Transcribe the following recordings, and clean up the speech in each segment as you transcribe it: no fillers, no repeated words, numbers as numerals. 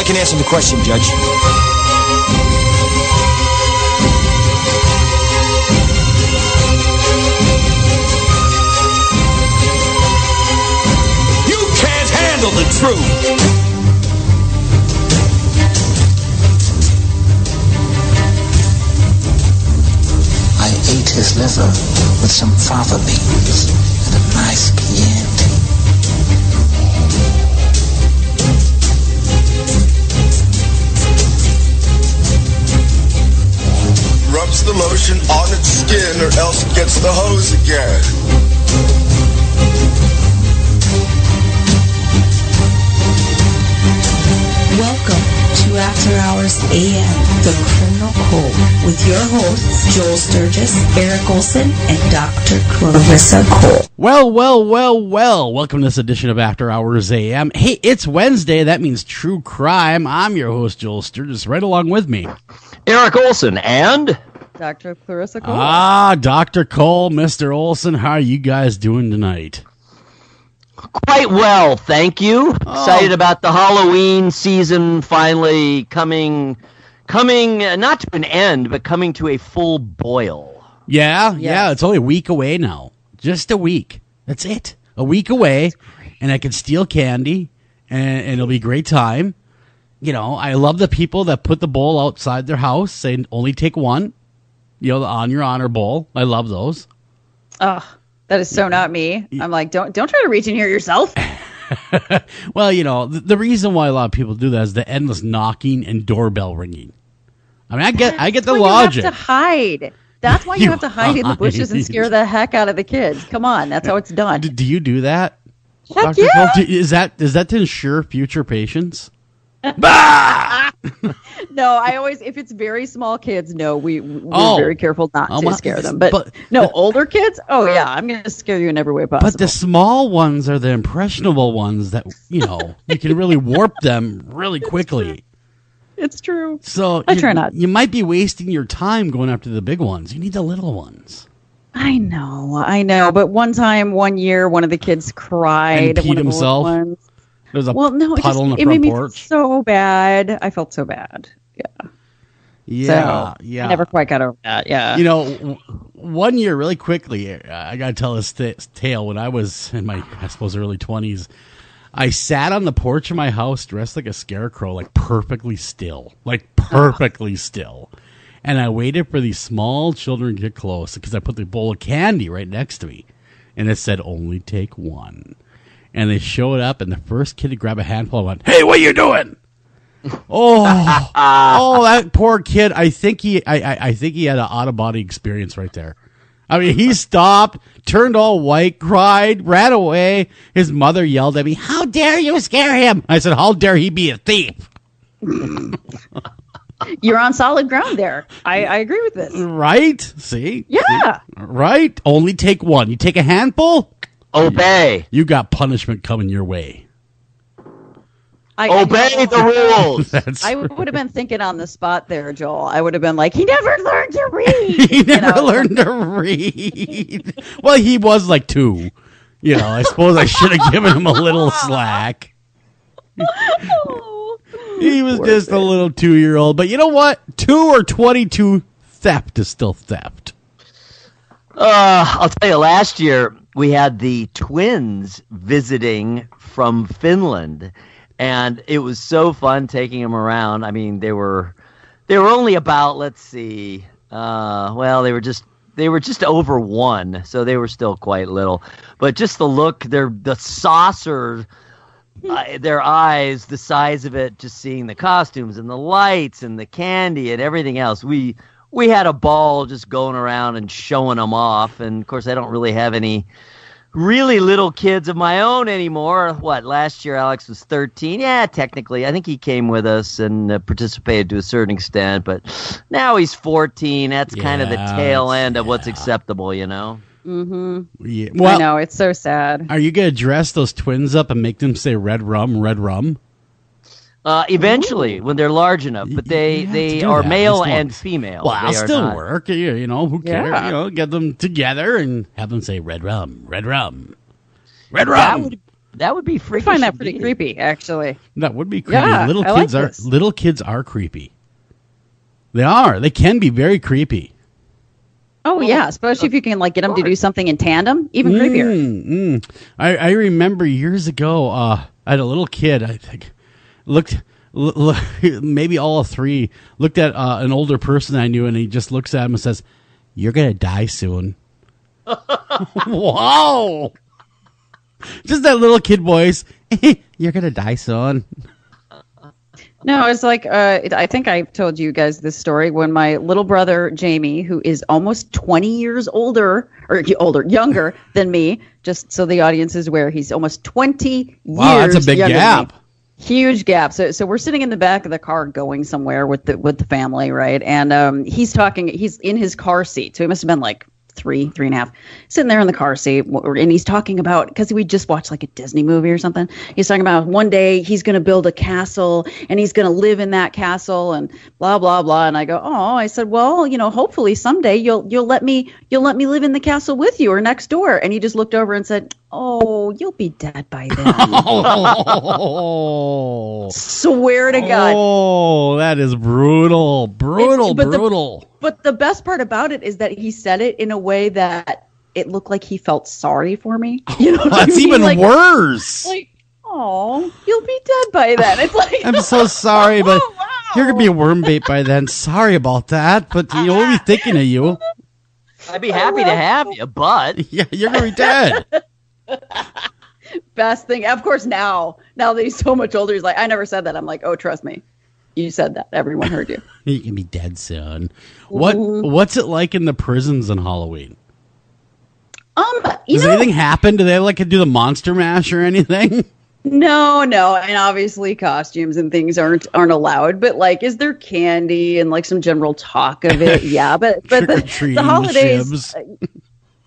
can answer the question, Judge. You can't handle the truth. I ate his liver with some fava beans and a nice Chianti. Rubs the lotion on its skin or else it gets the hose again. Welcome to After Hours AM, The Criminal Code, with your hosts, Joel Sturgis, Eric Olsen, and Dr. Clarissa Cole. Well. Welcome to this edition of After Hours AM. Hey, it's Wednesday. That means true crime. I'm your host, Joel Sturgis, right along with me, Eric Olsen, and Dr. Clarissa Cole. Dr. Cole, Mr. Olsen. How are you guys doing tonight? quite well, thank you. Excited about the Halloween season finally coming not to an end, but coming to a full boil. Yeah, it's only a week away now. Just a week. That's it. A week away, and I can steal candy, and it'll be a great time. You know, I love the people that put the bowl outside their house, saying only take one. You know, the On Your Honor bowl. I love those. Oh, that is so not me. I'm like, don't try to reach in here yourself. Well, you know, the reason why a lot of people do that is the endless knocking and doorbell ringing. I mean, I get the logic. You have to hide. That's why you have to hide in the bushes and scare the heck out of the kids. Come on, that's how it's done. Do you do that? Heck Dr. yeah. Cole, is that to ensure future patients? Bah! No, I always, if it's very small kids, no, we're very careful not to scare them. But older kids, I'm going to scare you in every way possible. But the small ones are the impressionable ones that, you know, you can really warp them really quickly. It's true. So I try not. You might be wasting your time going after the big ones. You need the little ones. I know. But one year, one of the kids cried. And peed himself. There's a puddle in the front made porch. Me so bad. I felt so bad. Yeah. I never quite got over that. Yeah. You know, 1 year, really quickly, I got to tell this tale. When I was in my, I suppose, early 20s, I sat on the porch of my house dressed like a scarecrow, like perfectly still. And I waited for these small children to get close because I put the bowl of candy right next to me. And it said, only take one. And they showed up, and the first kid to grab a handful went, "Hey, what are you doing?" Oh, that poor kid. I think he had an out-of-body experience right there. I mean, he stopped, turned all white, cried, ran away. His mother yelled at me, "How dare you scare him?" I said, "How dare he be a thief?" You're on solid ground there. I agree with this. Right? See? Yeah. See? Right? Only take one. You take a handful? Obey. You got punishment coming your way. Obey the rules. I would have been thinking on the spot there, Joel. I would have been like, he never learned to read. He never learned to read. Well, he was like 2. You know, I suppose I should have given him a little slack. He was just a little 2-year-old. But you know what? 2 or 22, theft is still theft. I'll tell you, last year we had the twins visiting from Finland, and it was so fun taking them around. I mean, they were only about, let's see, they were just over 1, so they were still quite little. But just the look, the saucer, their eyes, the size of it, just seeing the costumes and the lights and the candy and everything else. We had a ball just going around and showing them off. And, of course, I don't really have any really little kids of my own anymore. Last year Alex was 13. Yeah, technically. I think he came with us and participated to a certain extent. But now he's 14. That's kind of the tail end of what's acceptable, you know? Mm-hmm. Yeah. Well, I know. It's so sad. Are you going to dress those twins up and make them say red rum, red rum? Eventually, when they're large enough, but they are male and female. Well, I'll still work. You know, who cares? Yeah. You know, get them together and have them say red rum, red rum, red rum. That would be freakish. I find that pretty creepy, actually. That would be creepy. Yeah, Little kids are creepy. They are. They can be very creepy. Oh yeah, especially if you can like get them to do something in tandem, even creepier. I remember years ago, I had a little kid. I think maybe all three looked at an older person I knew, and he just looks at him and says, "You're gonna die soon." Wow! Just that little kid voice. You're gonna die soon. No, it's like I think I told you guys this story when my little brother Jamie, who is almost 20 years younger than me, just so the audience is aware, he's almost 20 years. Wow, that's a big gap. Huge gap. So we're sitting in the back of the car going somewhere with the family, right? And he's in his car seat, so he must have been like 3.5, sitting there in the car seat, and he's talking about, because we just watched like a Disney movie or something, he's talking about one day he's going to build a castle and he's going to live in that castle and blah blah blah. And I go, oh, I said, well, hopefully someday you'll let me live in the castle with you or next door. And he just looked over and said, oh, you'll be dead by then. Oh. Swear to God. Oh, that is brutal. Brutal. But the best part about it is that he said it in a way that it looked like he felt sorry for me. You know what that's I mean? even worse. Like, oh, you'll be dead by then. It's like, I'm so sorry, but wow. You're going to be a worm bait by then. Sorry about that, but we'll be thinking of you. I'd be happy to have you, but... Yeah, you're going to be dead. Best thing. Of course, now that he's so much older, he's like, I never said that. I'm like, oh, trust me. You said that. Everyone heard you. You can be dead soon. What's it like in the prisons on Halloween? Does anything happen? Do they do the Monster Mash or anything? No, and obviously costumes and things aren't allowed. But like, is there candy and like some general talk of it? Yeah, but the holidays. Shibs.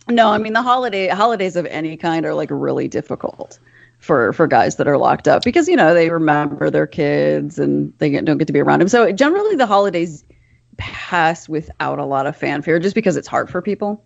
No, I mean the holidays of any kind are like really difficult for guys that are locked up because they remember their kids and they don't get to be around them. So generally the holidays pass without a lot of fanfare just because it's hard for people.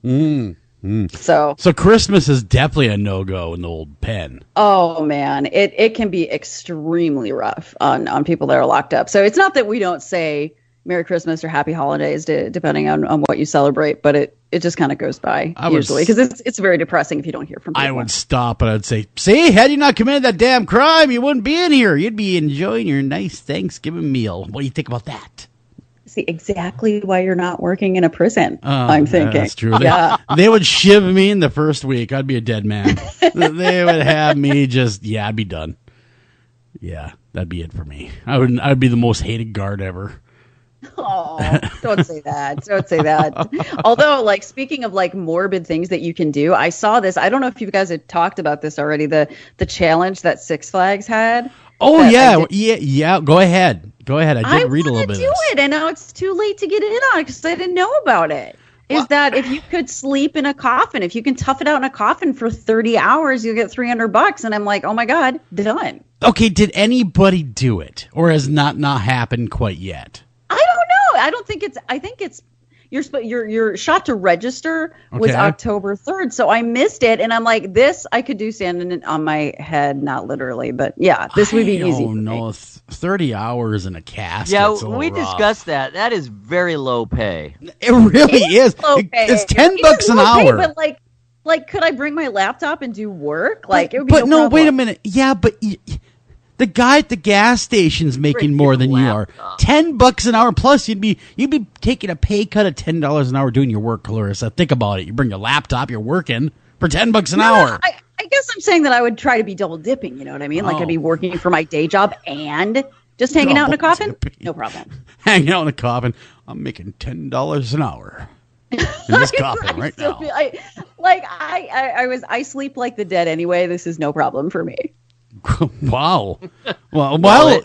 So Christmas is definitely a no-go in the old pen. Oh man, it can be extremely rough on people that are locked up. So it's not that we don't say Merry Christmas or Happy Holidays depending on what you celebrate, but it just kind of goes by usually because it's very depressing if you don't hear from people. I would stop and I'd say, see, had you not committed that damn crime, you wouldn't be in here. You'd be enjoying your nice Thanksgiving meal. What do you think about that? See, exactly why you're not working in a prison, I'm thinking. That's true. They would shiv me in the first week. I'd be a dead man. They would have me I'd be done. Yeah, that'd be it for me. I'd be the most hated guard ever. Oh, don't say that. Don't say that. Although, like, speaking of like morbid things that you can do, I saw this. I don't know if you guys had talked about this already. The challenge that Six Flags had. Oh yeah. Go ahead. I did read a little bit of this. I want to do it, and now it's too late to get in on it because I didn't know about it. Is that if you could sleep in a coffin, if you can tough it out in a coffin for 30 hours, you'll get $300. And I'm like, oh my God, done. Okay, did anybody do it, or has not happened quite yet? I don't know. I think it's your shot to register was October 3rd. So I missed it. And I'm like, this I could do standing on my head, not literally, but yeah, this would be easy. Oh no, 30 hours in a casket. Yeah, we discussed that. That is very low pay. It really is. Low pay. It's $10 an hour. Pay, but like, could I bring my laptop and do work? Like, it would be but no, wait a minute. Yeah, but the guy at the gas station's making more than you are. $10 an hour plus. You'd be taking a pay cut of $10 an hour doing your work, Clarissa. Think about it. You bring your laptop, you're working for $10 an hour. I guess I'm saying that I would try to be double dipping. You know what I mean? Like I'd be working for my day job and just hanging out in a coffin. No problem. Hanging out in a coffin. I'm making $10 an hour in this coffin right now. I sleep like the dead anyway. This is no problem for me. Wow. Well,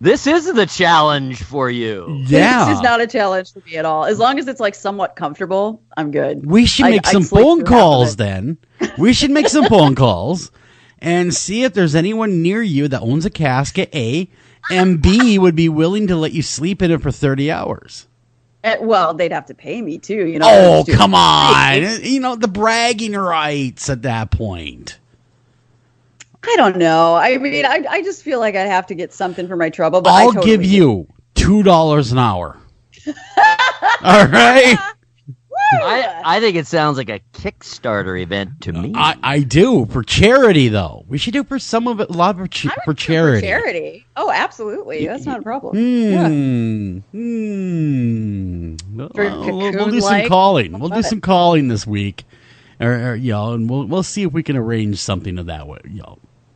this is the challenge for you. Yeah. This is not a challenge for me at all. As long as it's like somewhat comfortable, I'm good. We should make some phone calls then. We should make some phone calls and see if there's anyone near you that owns a casket, A, and B, would be willing to let you sleep in it for 30 hours. Well, they'd have to pay me too, you know. Oh, come on. The bragging rights at that point. I don't know. I mean, I just feel like I'd have to get something for my trouble. But I'll give you $2 an hour. All right. I think it sounds like a Kickstarter event to me. I do for charity though. We should do for some of it, a lot for charity. For charity. Oh, absolutely. That's not a problem. Yeah. We'll do some calling. We'll do some calling this week, or and we'll see if we can arrange something of that way.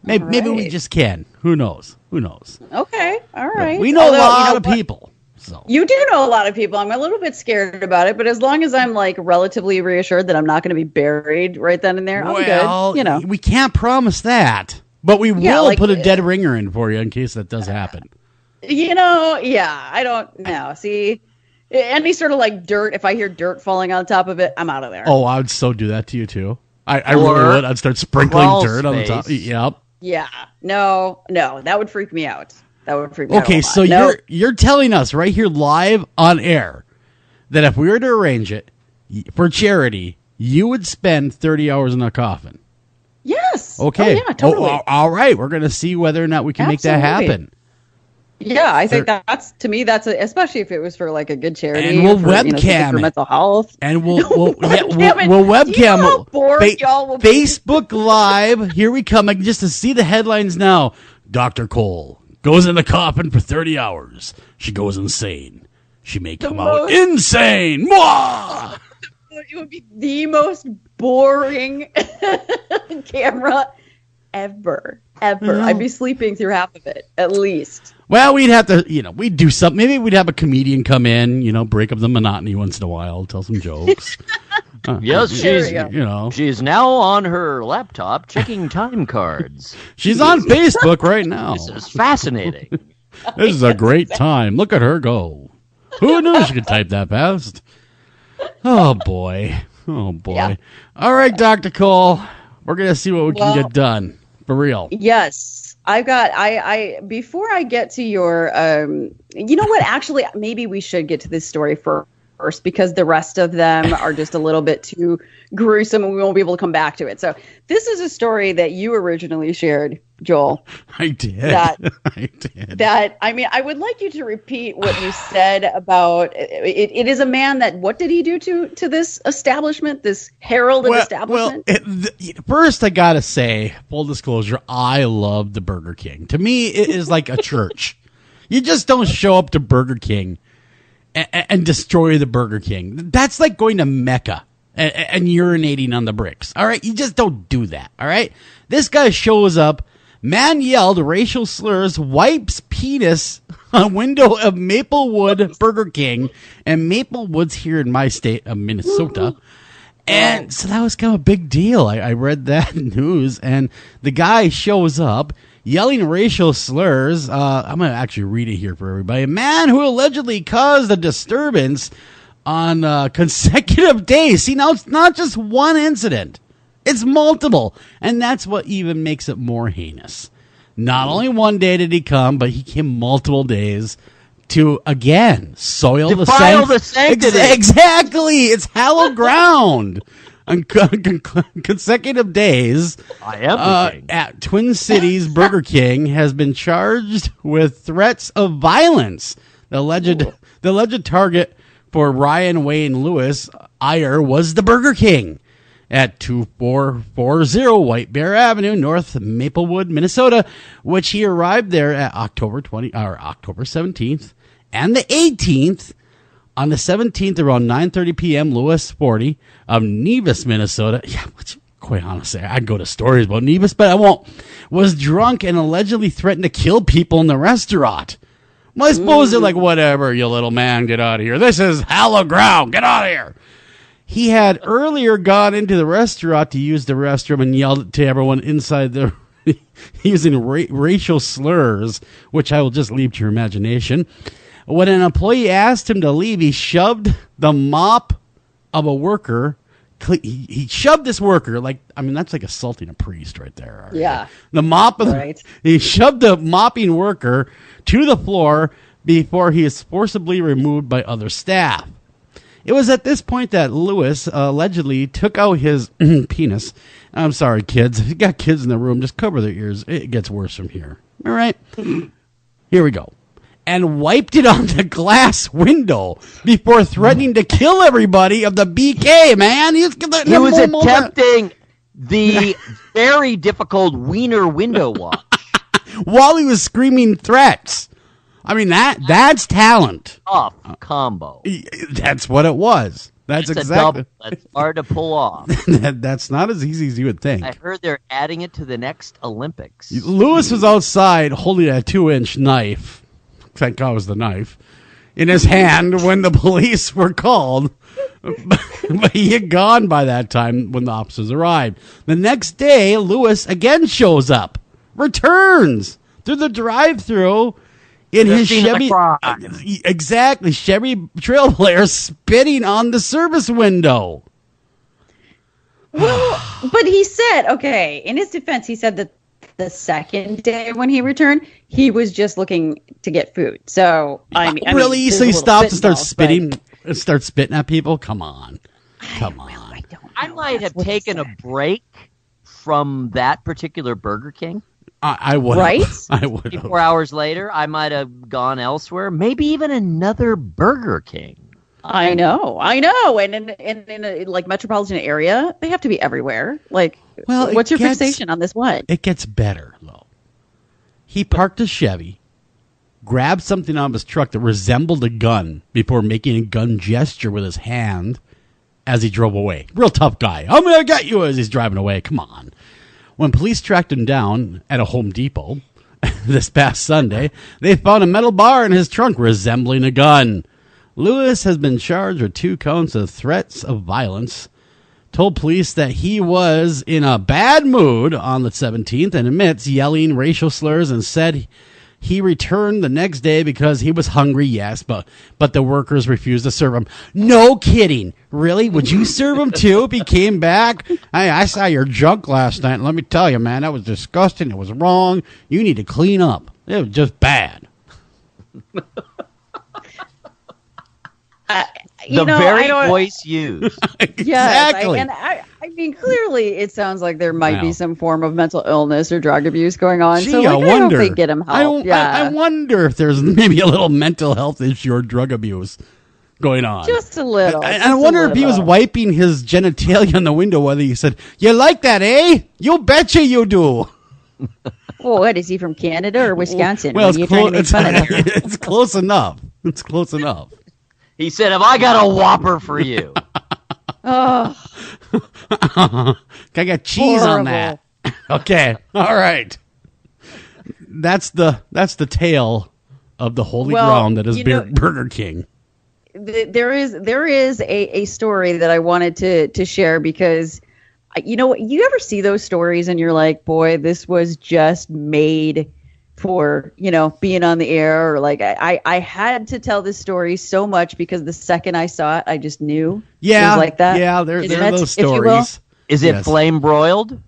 Maybe we just can. Who knows? Okay. All right. We know a lot of people. So. You do know a lot of people. I'm a little bit scared about it, but as long as I'm like relatively reassured that I'm not going to be buried right then and there, I'm good. We can't promise that, but we will put a dead ringer in for you in case that does happen. I don't know. See, any sort of like dirt, if I hear dirt falling on top of it, I'm out of there. Oh, I would so do that to you too. I really would. I'd start sprinkling dirt on the top. Yep. Yeah. No, that would freak me out. That would freak me out. Okay, so you're telling us right here live on air that if we were to arrange it for charity, you would spend 30 hours in a coffin. Yes. Okay. Oh, yeah, totally. All right. We're going to see whether or not we can make that happen. Yeah, I think that's especially if it was for like a good charity. And we'll webcam for mental health. And we'll webcam Facebook Live. Here we come. Just to see the headlines now. Dr. Cole goes in the coffin for 30 hours. She goes insane. She may come out insane. Mwah! It would be the most boring camera ever. I'd be sleeping through half of it, at least. Well, we'd have to, we'd do something. Maybe we'd have a comedian come in, break up the monotony once in a while, tell some jokes. Yes, she's now on her laptop checking time cards. She's on Facebook right now. This is fascinating. This is a great time. Look at her go. Who knew she could type that fast? Oh, boy. Yeah. All right, Dr. Cole. We're going to see what we can get done. For real. Yes. I before I get to your, you know what? Actually, maybe we should get to this story first because the rest of them are just a little bit too gruesome and we won't be able to come back to it. So this is a story that you originally shared, Joel. I did. I would like you to repeat what you said about it. It is a man that, what did he do to this establishment, this heralded establishment? First, I got to say, full disclosure, I love the Burger King. To me, it is like a church. You just don't show up to Burger King and destroy the Burger King. That's like going to Mecca and urinating on the bricks. All right? You just don't do that. All right? This guy shows up. Man yelled racial slurs, wipes penis on window of Maplewood Burger King. And Maplewood's here in my state of Minnesota. And so that was kind of a big deal. I read that news. And the guy shows up yelling racial slurs. I'm going to actually read it here for everybody. A man who allegedly caused a disturbance on consecutive days. See, now it's not just one incident. It's multiple. And that's what even makes it more heinous. Not only one day did he come, but he came multiple days to, again, soil the sanctity. Exactly. It's hallowed ground. On consecutive days, at Twin Cities Burger King has been charged with threats of violence. The alleged target for Ryan Wayne Lewis Iyer was the Burger King at 2440 White Bear Avenue, North Maplewood, Minnesota, which he arrived there at October 17th and the 18th. On the 17th, around 9:30 p.m., Lewis 40 of Nevis, Minnesota. Yeah, quite honestly, I'd go to stories about Nevis, but I won't. Was drunk and allegedly threatened to kill people in the restaurant. Well, I suppose they're like, whatever, you little man, get out of here. This is hallowed ground. Get out of here. He had earlier gone into the restaurant to use the restroom and yelled to everyone inside the using racial slurs, which I will just leave to your imagination. When an employee asked him to leave, he shoved the mop of a worker. He shoved this worker, that's like assaulting a priest right there. Right? Yeah. The mop, he shoved the mopping worker to the floor before he is forcibly removed by other staff. It was at this point that Lewis allegedly took out his penis I'm sorry, kids. If you got kids in the room, just cover their ears. It gets worse from here. All right? Here we go. And wiped it on the glass window before threatening to kill everybody of the BK, man. He was attempting the very difficult wiener window watch. While he was screaming threats. I mean, that's talent. Tough combo. That's what it was. That's exactly. That's hard to pull off. That's not as easy as you would think. I heard they're adding it to the next Olympics. Lewis was outside holding a 2-inch knife. Thank God it was the knife in his hand when the police were called. But he had gone by that time when the officers arrived. The next day, Lewis again shows up, returns through the drive-thru in his Chevy. Exactly, Chevy Trailblazer spitting on the service window. Well, but he said, okay, in his defense, he said that the second day when he returned, he was just looking to get food. So, I mean, really? So he stops and starts spitting at people? Come on. I might have taken a break from that particular Burger King. I would. Right? I would. 24 hours later, I might have gone elsewhere. Maybe even another Burger King. I know. And in a like metropolitan area, they have to be everywhere. Like, what's your fixation on this one? It gets better, though. He parked a Chevy, grabbed something out of his truck that resembled a gun before making a gun gesture with his hand as he drove away. Real tough guy. I'm going to get you as he's driving away. Come on. When police tracked him down at a Home Depot this past Sunday, they found a metal bar in his trunk resembling a gun. Lewis has been charged with 2 counts of threats of violence, told police that he was in a bad mood on the 17th and admits yelling racial slurs, and said he returned the next day because he was hungry, yes, but the workers refused to serve him. No kidding. Really? Would you serve him too if he came back? I saw your junk last night, and let me tell you, man, that was disgusting. It was wrong. You need to clean up. It was just bad. Voice used. Exactly. Yes, I mean, clearly it sounds like there might be some form of mental illness or drug abuse going on. Gee, so I wonder. hope they get him help. I wonder if there's maybe a little mental health issue or drug abuse going on. Just a little. I wonder if he was wiping his genitalia on the window, whether he said, "You like that, eh? You betcha you do." Well, what, is he from Canada or Wisconsin? Well, it's close enough. It's close enough. He said, "Have I got a Whopper for you?" Oh, I got cheese on that. Okay, all right. That's the tale of the holy ground that is Burger King. There is a story that I wanted to share, because you ever see those stories and you're like, boy, this was just made for being on the air, or like I had to tell this story so much because the second I saw it, I just knew. Yeah, it was like that. Yeah, there are those stories. Is it flame broiled?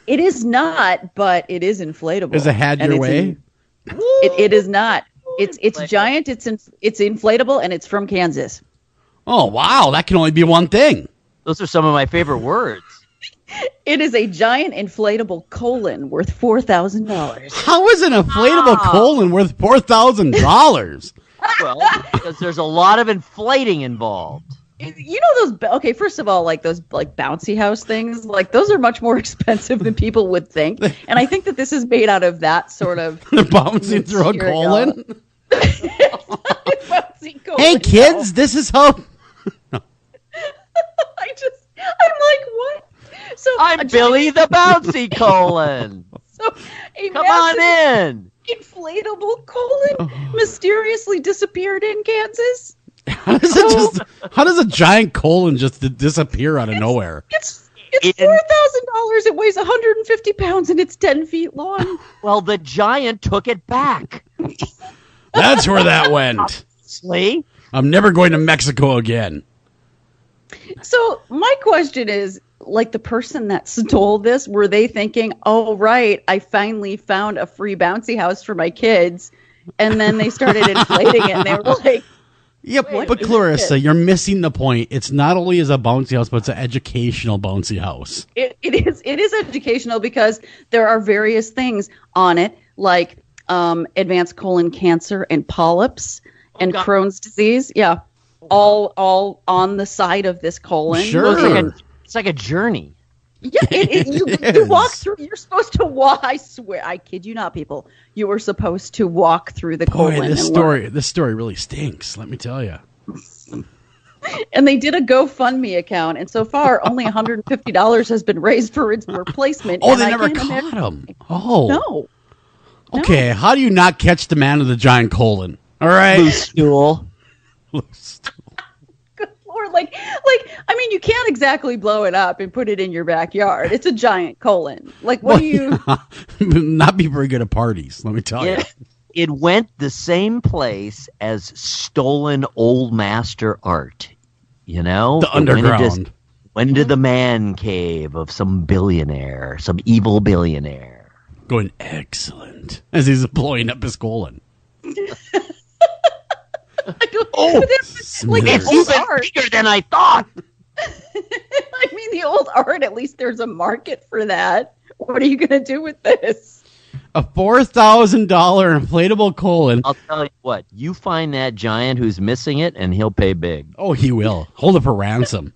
It is not, but it is inflatable. Is it had your way? It is not. It's giant. It's inflatable, and it's from Kansas. Oh wow, that can only be one thing. Those are some of my favorite words. It is a giant inflatable colon worth $4,000. How is an inflatable colon worth $4,000? Well, because there's a lot of inflating involved. Those? Okay, first of all, like those bouncy house things, like those are much more expensive than people would think, and I think that this is made out of that sort of. They're bouncing through a colon. Bouncy colon. Hey kids, this is how. I'm like, what? So I'm Billy the Bouncy Colon. So come on in. Inflatable colon mysteriously disappeared in Kansas. How does a giant colon just disappear out of nowhere? It's $4,000. It weighs 150 pounds and it's 10 feet long. Well, the giant took it back. That's where that went. See? I'm never going to Mexico again. So my question is, like, the person that stole this, were they thinking, oh, right, I finally found a free bouncy house for my kids, and then they started inflating it, and they were like, Yep, What but is Clarissa, it? you're missing the point. It's not only is a bouncy house, but it's an educational bouncy house. It is educational because there are various things on it, like advanced colon cancer and polyps and God. Crohn's disease. Yeah, all on the side of this colon. Sure. It's like a journey. Yeah, you is. walk through. You're supposed to walk. I swear, I kid you not, people. You were supposed to walk through the Boy, colon. this story really stinks. Let me tell you. And they did a GoFundMe account, and so far, only $150 has been raised for its replacement. Oh, and they I never can't caught imagine- him. Oh, No. okay. How do you not catch the man with the giant colon? All right. Loose stool. Good Lord, like I mean, you can't exactly blow it up and put it in your backyard. It's a giant colon. Like, what do you? Not be very good at parties. Let me tell you. It went the same place as stolen old master art. You know, The underground. Went into the man cave of some billionaire, some evil billionaire. Going excellent as he's blowing up his colon. Oh, like Smithers. it's old art. Bigger than I thought. I mean, the old art. At least there's a market for that. What are you going to do with this? A $4,000 inflatable colon. I'll tell you what. You find that giant who's missing it, and he'll pay big. Oh, he will. Hold it for ransom.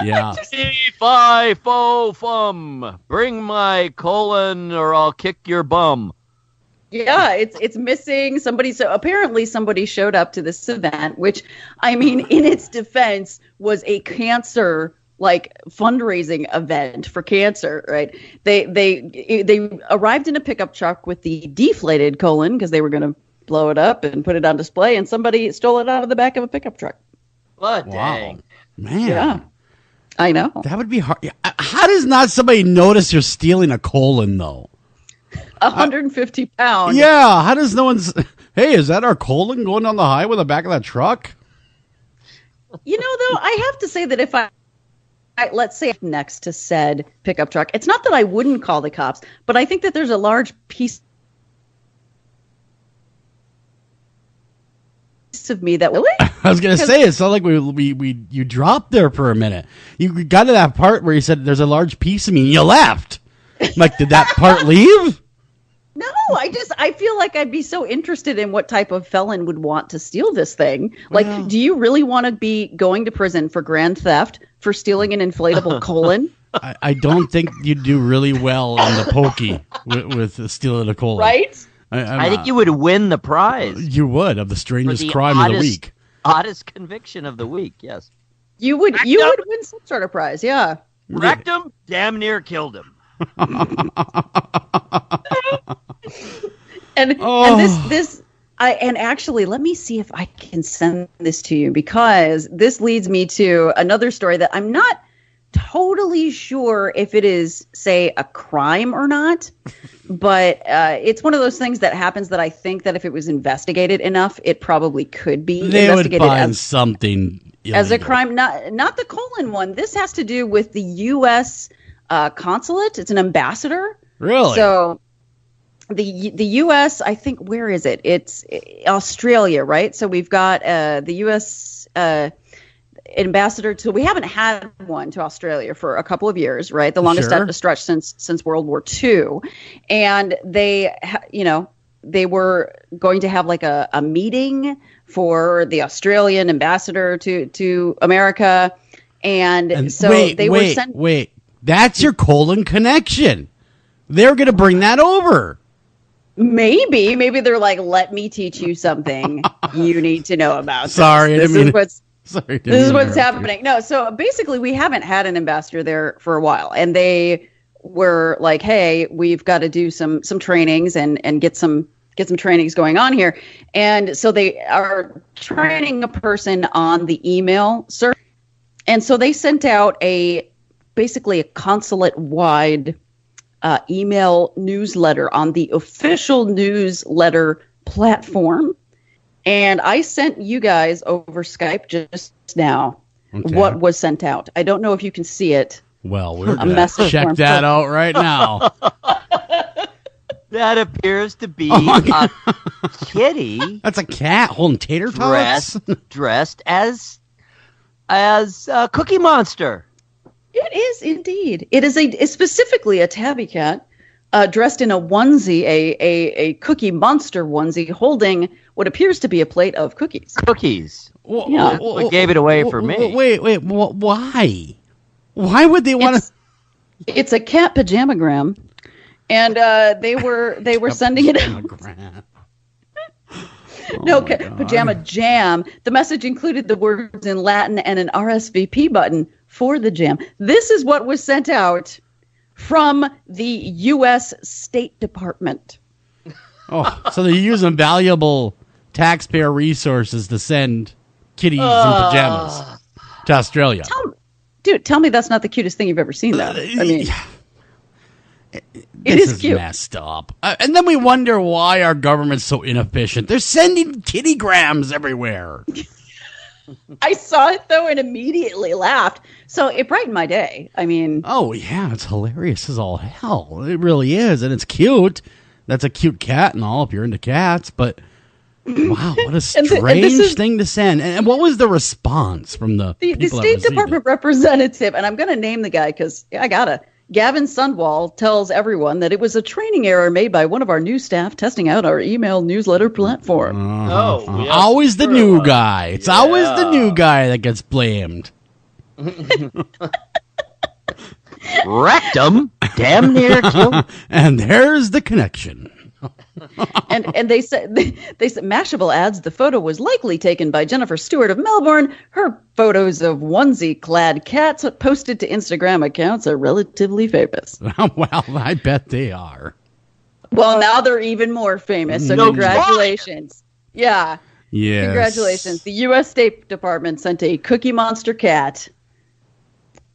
Yeah. Fee-fi, fo-fum. Bring my colon, or I'll kick your bum. Yeah, it's missing somebody. So apparently somebody showed up to this event, which, I mean, in its defense, was a cancer fundraising event for cancer, right? They arrived in a pickup truck with the deflated colon because they were going to blow it up and put it on display, and somebody stole it out of the back of a pickup truck. What? Wow. Dang. Man. Yeah, I know. That would be hard. How does not somebody notice you're stealing a colon, though? 150 pounds. Yeah. How does no one's... Hey, is that our colon going down the highway with the back of that truck? You know, though, I have to say that if I let's say next to said pickup truck, it's not that I wouldn't call the cops, but I think that there's a large piece of me that really. I was gonna say, it sounded like you dropped there for a minute. You got to that part where you said there's a large piece of me, and you left. I'm like, did that part leave? No, I feel like I'd be so interested in what type of felon would want to steal this thing. Like, do you really want to be going to prison for grand theft for stealing an inflatable colon? I don't think you'd do really well in the pokey with stealing a colon. Right? I think you would win the prize. You would, of the strangest For the crime of the week. Oddest conviction of the week, yes. You would win some sort of prize, yeah. Wrecked him, damn near killed him. And actually, let me see if I can send this to you, because this leads me to another story that I'm not totally sure if it is, say, a crime or not, but it's one of those things that happens that I think that if it was investigated enough, it probably could be They would investigated find something as a illegal. crime. Not the colon one. This has to do with the U.S. Consulate. It's an ambassador. Really? So the U.S., I think, where is it? It's Australia, right? So we've got the U.S. Ambassador to. We haven't had one to Australia for a couple of years, right? The longest Sure. stretch since World War II, and they were going to have like a meeting for the Australian ambassador to America, and so they were sent. Wait, that's your colon connection. They're going to bring that over. Maybe they're like, let me teach you something you need to know about. Sorry, this is what's happening. happening. No, so basically, we haven't had an ambassador there for a while, and they were like, "Hey, we've got to do some trainings and get some trainings going on here." And so they are training a person on the email search, and so they sent out basically a consulate-wide email newsletter on the official newsletter platform. And I sent you guys over Skype just now what was sent out. I don't know if you can see it. Well, we're A going to message check form that for- out right now. that appears to be Oh my God. a kitty That's a cat holding tater tots. dressed as Cookie Monster. It is indeed. It is specifically a tabby cat dressed in a onesie, a Cookie Monster onesie, holding what appears to be a plate of cookies. Cookies. Yeah. That's what gave it away for me. Wait, why? Why would they want to? It's a cat pajamagram, and they were sending it out. Pajama jam. The message included the words in Latin and an RSVP button for the jam. This is what was sent out from the U.S. State Department. Oh, so they're using valuable taxpayer resources to send kitties in pajamas to Australia. Tell me that's not the cutest thing you've ever seen, though. I mean, this is cute. messed up. And then we wonder why our government's so inefficient. They're sending kittygrams everywhere. I saw it, though, and immediately laughed. So it brightened my day. I mean... Oh, yeah, it's hilarious as all hell. It really is, and it's cute. That's a cute cat and all, if you're into cats, but... Wow, what a strange thing to send. And what was the response from the State Department representative? And I'm going to name the guy because I gotta. Gavin Sundwall tells everyone that it was a training error made by one of our new staff testing out our email newsletter platform. Yes, always the new guy. It's always the new guy that gets blamed. Rectum, damn near killed. And there's the connection. and they said Mashable adds the photo was likely taken by Jennifer Stewart of Melbourne. Her photos of onesie-clad cats posted to Instagram accounts are relatively famous. Well, I bet they are. Well, now they're even more famous. So congratulations. Yeah. Yes. Congratulations. The U.S. State Department sent a Cookie Monster cat.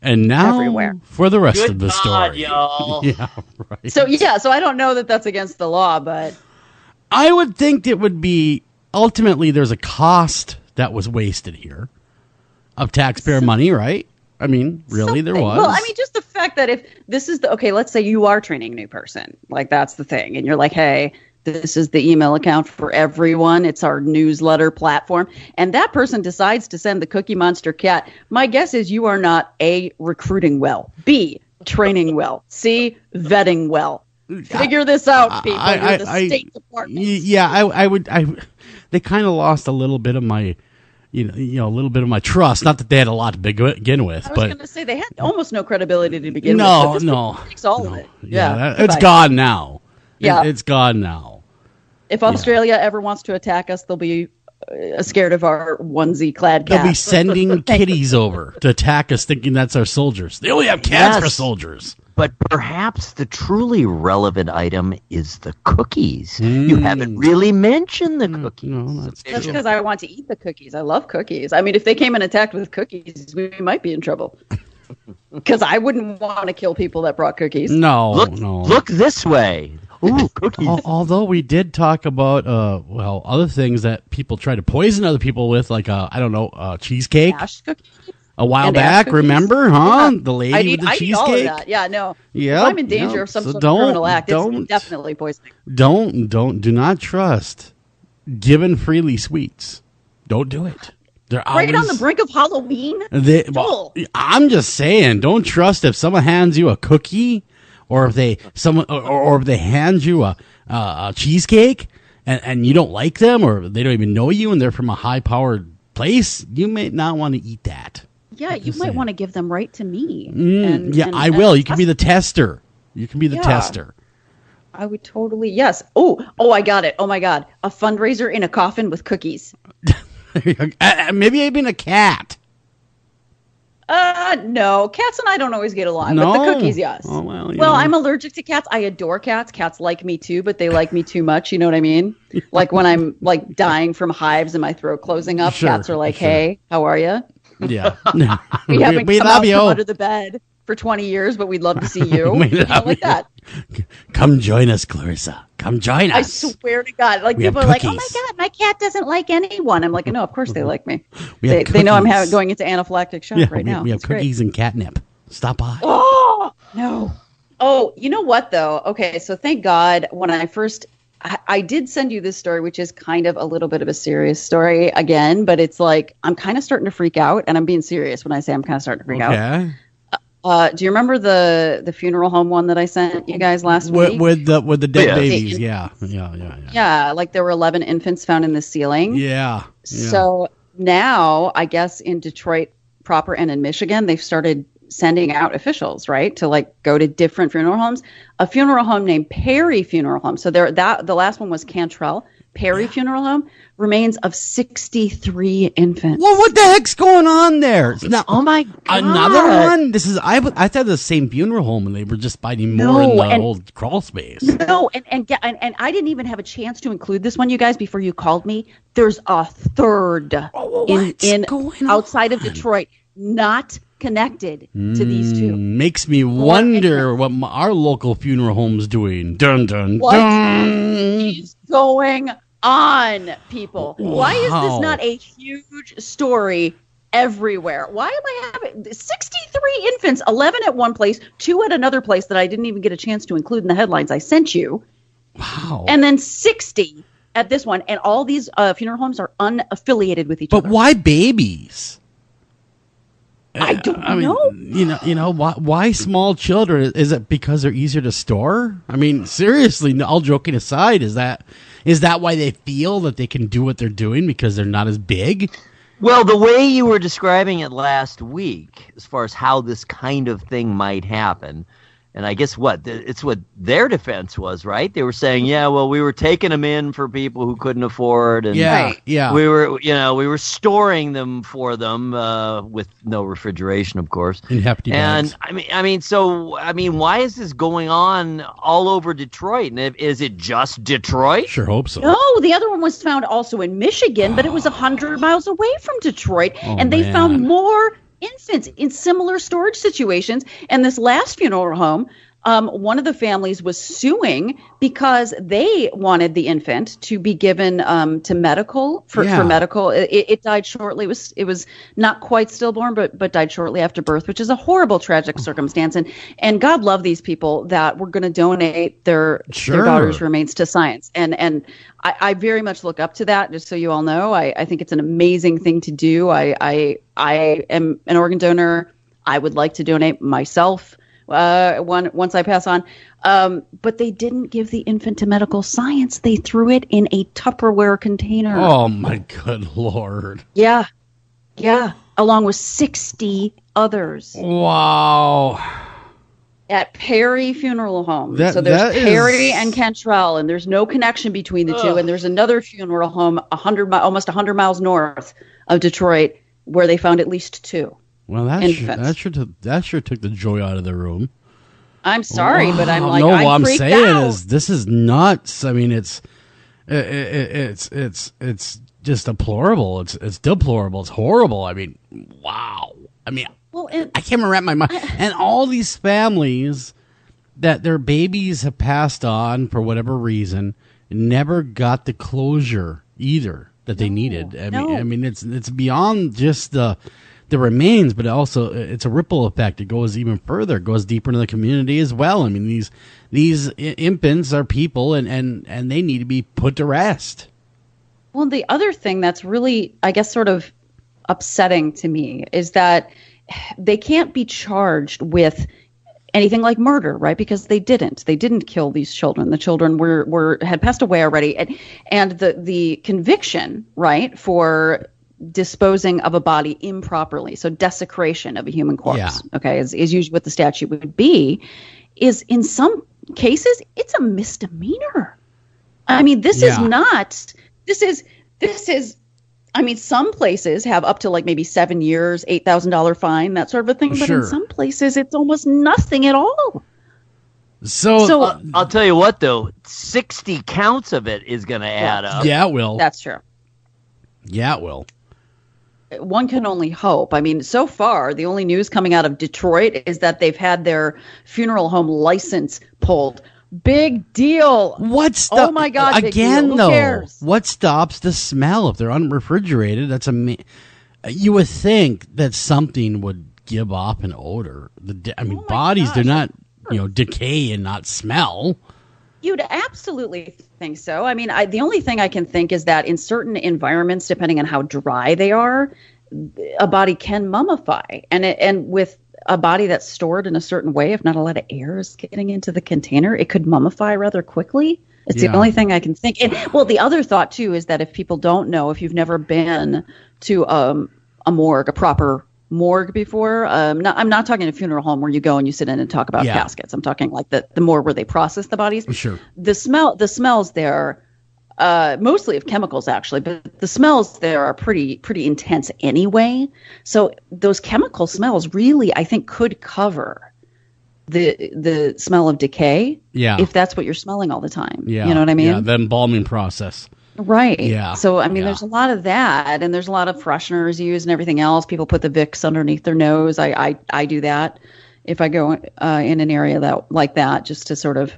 And now everywhere. For the rest of the story. Y'all. Yeah, right. So I don't know that that's against the law, but I would think it would be ultimately there's a cost that was wasted here of taxpayer money, right? I mean, really, there was. Well, I mean, just the fact that if this is let's say you are training a new person, like that's the thing, and you're like, hey, this is the email account for everyone. It's our newsletter platform. And that person decides to send the Cookie Monster cat. My guess is you are not A, recruiting well, B, training well, C, vetting well. Figure this out, people. You're the State Department. Yeah, I would. They kind of lost a little bit of my, a little bit of my trust. Not that they had a lot to begin with, I was going to say they had almost no credibility to begin with. No, takes all of it. Yeah, it's gone now. Yeah, it's gone now. If Australia ever wants to attack us, they'll be scared of our onesie-clad cats. They'll be sending kitties over to attack us, thinking that's our soldiers. They only have cats for soldiers. But perhaps the truly relevant item is the cookies. You haven't really mentioned the cookies. No, that's because I want to eat the cookies. I love cookies. I mean, if they came and attacked with cookies, we might be in trouble. Because I wouldn't want to kill people that brought cookies. No. Look this way. Ooh, cookies. Although we did talk about, other things that people try to poison other people with, like, cheesecake. Ash cookies? A while back, remember, huh? Yeah. The lady with the cheesecake? All of that. Yeah, no. Yeah. If I'm in danger of some sort of criminal act, it's definitely poisoning. Do not trust given freely sweets. Don't do it. They're right on the brink of Halloween? I'm just saying, don't trust if someone hands you a cookie or if they hand you a cheesecake and you don't like them or they don't even know you and they're from a high-powered place, you may not want to eat that. Yeah, you might want to give them right to me. I will. You can be the tester. You can be the tester. I would totally, yes. Oh, I got it. Oh, my God. A fundraiser in a coffin with cookies. Maybe even a cat. No. Cats and I don't always get along, but the cookies, yes. Oh, well, I'm allergic to cats. I adore cats. Cats like me too, but they like me too much. You know what I mean? Like when I'm like dying from hives and my throat closing up, cats are like, hey, how are you? Yeah. we haven't we come love out you. from under the bed for 20 years, but we'd love to see you. Like that. Come join us, Clarissa. Come join us. I swear to God. Like people are like, oh my God, my cat doesn't like anyone. I'm like, no, of course they like me. They know I'm going into anaphylactic shock right now. We have cookies and catnip. Stop by. Oh, no. Oh, you know what though? Okay, so thank God when I did send you this story, which is kind of a little bit of a serious story again, but it's like I'm kind of starting to freak out, and I'm being serious when I say I'm kind of starting to freak out. Do you remember the funeral home one that I sent you guys last week with the dead babies? Yeah, like there were 11 infants found in the ceiling. Yeah. So now, I guess in Detroit proper and in Michigan, they've started sending out officials, right, to like go to different funeral homes. A funeral home named Perry Funeral Home. So the last one was Cantrell. Perry Funeral Home, remains of 63 infants. Well, what the heck's going on there? Now, oh my God. Another one? This is I thought the same funeral home and they were just finding more in the old crawl space. No, and I didn't even have a chance to include this one, you guys, before you called me. There's a third in outside of Detroit, not connected to these two. Makes me wonder what our local funeral home's doing. Dun dun what dun. is going on, people? Wow. Why is this not a huge story everywhere? Why am I having 63 infants, 11 at one place, 2 at another place that I didn't even get a chance to include in the headlines I sent you? Wow. And then 60 at this one, and all these funeral homes are unaffiliated with each other. But why babies? I don't know. You know why small children? Is it because they're easier to store? I mean, seriously, all joking aside, is that why they feel that they can do what they're doing because they're not as big? Well, the way you were describing it last week, as far as how this kind of thing might happen, and I guess it's what their defense was, right? They were saying, yeah, well, we were taking them in for people who couldn't afford, and we were storing them for them with no refrigeration, of course, in hefty bags. And I mean, why is this going on all over Detroit? And is it just Detroit? Sure hope so. No, the other one was found also in Michigan, but it was 100 miles away from Detroit, and they found more infants in similar storage situations. And this last funeral home, one of the families was suing because they wanted the infant to be given to medical for medical. It died shortly. It was not quite stillborn, but died shortly after birth, which is a horrible, tragic circumstance. And God love these people that were going to donate their daughter's remains to science. And I very much look up to that. Just so you all know, I think it's an amazing thing to do. I am an organ donor. I would like to donate myself once I pass on. But they didn't give the infant to medical science. They threw it in a Tupperware container. Oh, my good Lord. Yeah. Along with 60 others. Wow. At Perry Funeral Home. So there's Perry and Cantrell, and there's no connection between the two. And there's another funeral home almost 100 miles north of Detroit where they found at least 2. Well, that sure took the joy out of the room. I'm sorry, but I'm like, no, I'm what I'm freaked saying out. is this is nuts. I mean, it's just deplorable. It's deplorable. It's horrible. I mean, wow. I mean, I can't wrap my mind. And all these families that their babies have passed on for whatever reason never got the closure either that they needed. I mean, it's beyond just the remains, but also it's a ripple effect. It goes even further. It goes deeper into the community as well. I mean, these infants are people, and they need to be put to rest. Well, the other thing that's really, I guess, sort of upsetting to me is that they can't be charged with anything like murder, right? Because they didn't kill these children. The children had passed away already, and the conviction, right, for disposing of a body improperly, so desecration of a human corpse, okay, is usually what the statute would be, is in some cases it's a misdemeanor. I mean, this is I mean, some places have up to like maybe 7 years, $8,000 fine, that sort of a thing, but in some places it's almost nothing at all. So I'll tell you what, though, 60 counts of it is going to add up. Yeah, it will. That's true. Yeah, it will. One can only hope. I mean, so far, the only news coming out of Detroit is that they've had their funeral home license pulled. Big deal. Oh my God! Again, Who though, cares? what stops the smell if they're unrefrigerated? That's you would think that something would give off an odor. Bodies, they're not decay and not smell. You'd absolutely think so. I mean, the only thing I can think is that in certain environments, depending on how dry they are, a body can mummify. And with a body that's stored in a certain way, if not a lot of air is getting into the container, it could mummify rather quickly. It's the only thing I can think. And, well, the other thought, too, is that if people don't know, if you've never been to a morgue, a proper morgue before, I'm not talking a funeral home where you go and you sit in and talk about caskets. I'm talking like the morgue where they process the bodies. Sure. The smells there, mostly of chemicals actually, but the smells there are pretty intense anyway. So those chemical smells really, I think, could cover the smell of decay. Yeah. If that's what you're smelling all the time. Yeah. You know what I mean? Yeah, the embalming process. Right. Yeah. So, I mean, there's a lot of that, and there's a lot of fresheners used and everything else. People put the Vicks underneath their nose. I do that if I go in an area like that, just to sort of,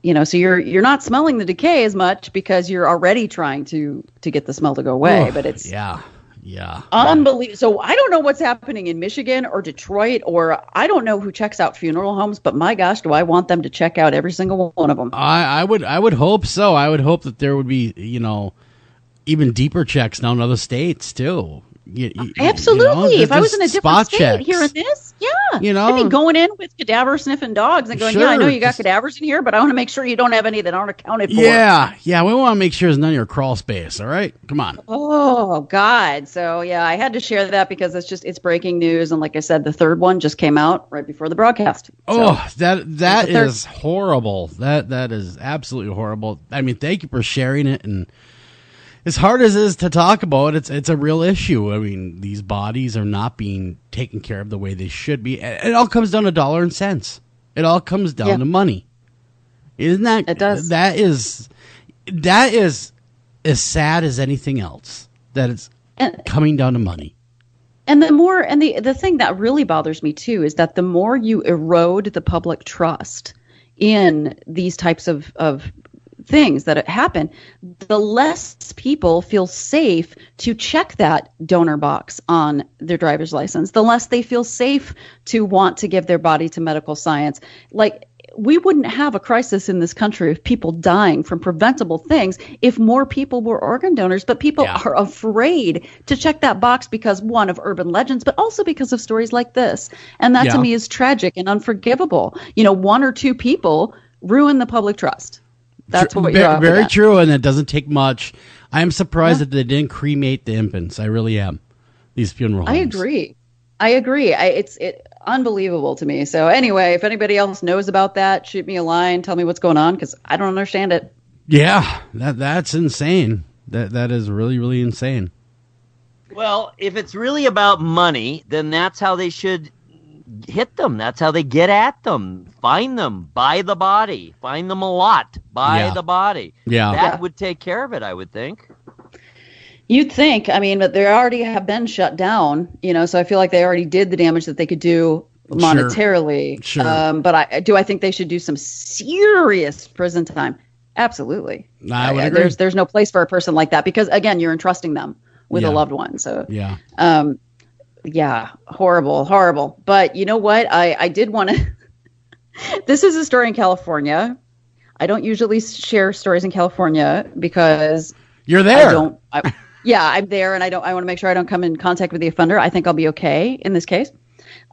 so you're not smelling the decay as much because you're already trying to get the smell to go away. But it's unbelievable. So I don't know what's happening in Michigan or Detroit, or I don't know who checks out funeral homes, but my gosh, do I want them to check out every single one of them. I would hope so. I would hope that there would be, even deeper checks down in other states too. Absolutely. If I was in a different state checks. hearing this, I mean, going in with cadaver sniffing dogs and going, I know you got cadavers in here, but I want to make sure you don't have any that aren't accounted for. Yeah, we want to make sure there's none of your crawl space. All right, come on. Oh God. So I had to share that because it's breaking news, and like I said, the third one just came out right before the broadcast. That is horrible. That is absolutely horrible. I mean, thank you for sharing it, and as hard as it is to talk about, it's a real issue. I mean, these bodies are not being taken care of the way they should be. It all comes down to dollar and cents. It all comes down to money. Isn't that? It does. That is as sad as anything else. That it's coming down to money. And the thing that really bothers me too is that the more you erode the public trust in these types of things that happen, the less people feel safe to check that donor box on their driver's license, the less they feel safe to want to give their body to medical science. Like, we wouldn't have a crisis in this country of people dying from preventable things if more people were organ donors, but people are afraid to check that box because, one, of urban legends, but also because of stories like this. And that to me is tragic and unforgivable. One or two people ruin the public trust. That's what you're very true, and it doesn't take much. I am surprised that they didn't cremate the infants. I really am. These funeral homes. I agree. It's unbelievable to me. So anyway, if anybody else knows about that, shoot me a line. Tell me what's going on, because I don't understand it. Yeah, that's insane. That is really, really insane. Well, if it's really about money, then that's how they should hit them. That's how they get at them. Find them. Buy the body. Find them a lot. Buy the body. Yeah. That would take care of it, I would think. You'd think. I mean, but they already have been shut down, so I feel like they already did the damage that they could do monetarily. Sure. But I think they should do some serious prison time. Absolutely. I would agree. There's no place for a person like that because, again, you're entrusting them with a loved one. So horrible. But you know what? I did want to. This is a story in California. I don't usually share stories in California because you're there. I'm there, and I want to make sure I don't come in contact with the offender. I think I'll be okay in this case.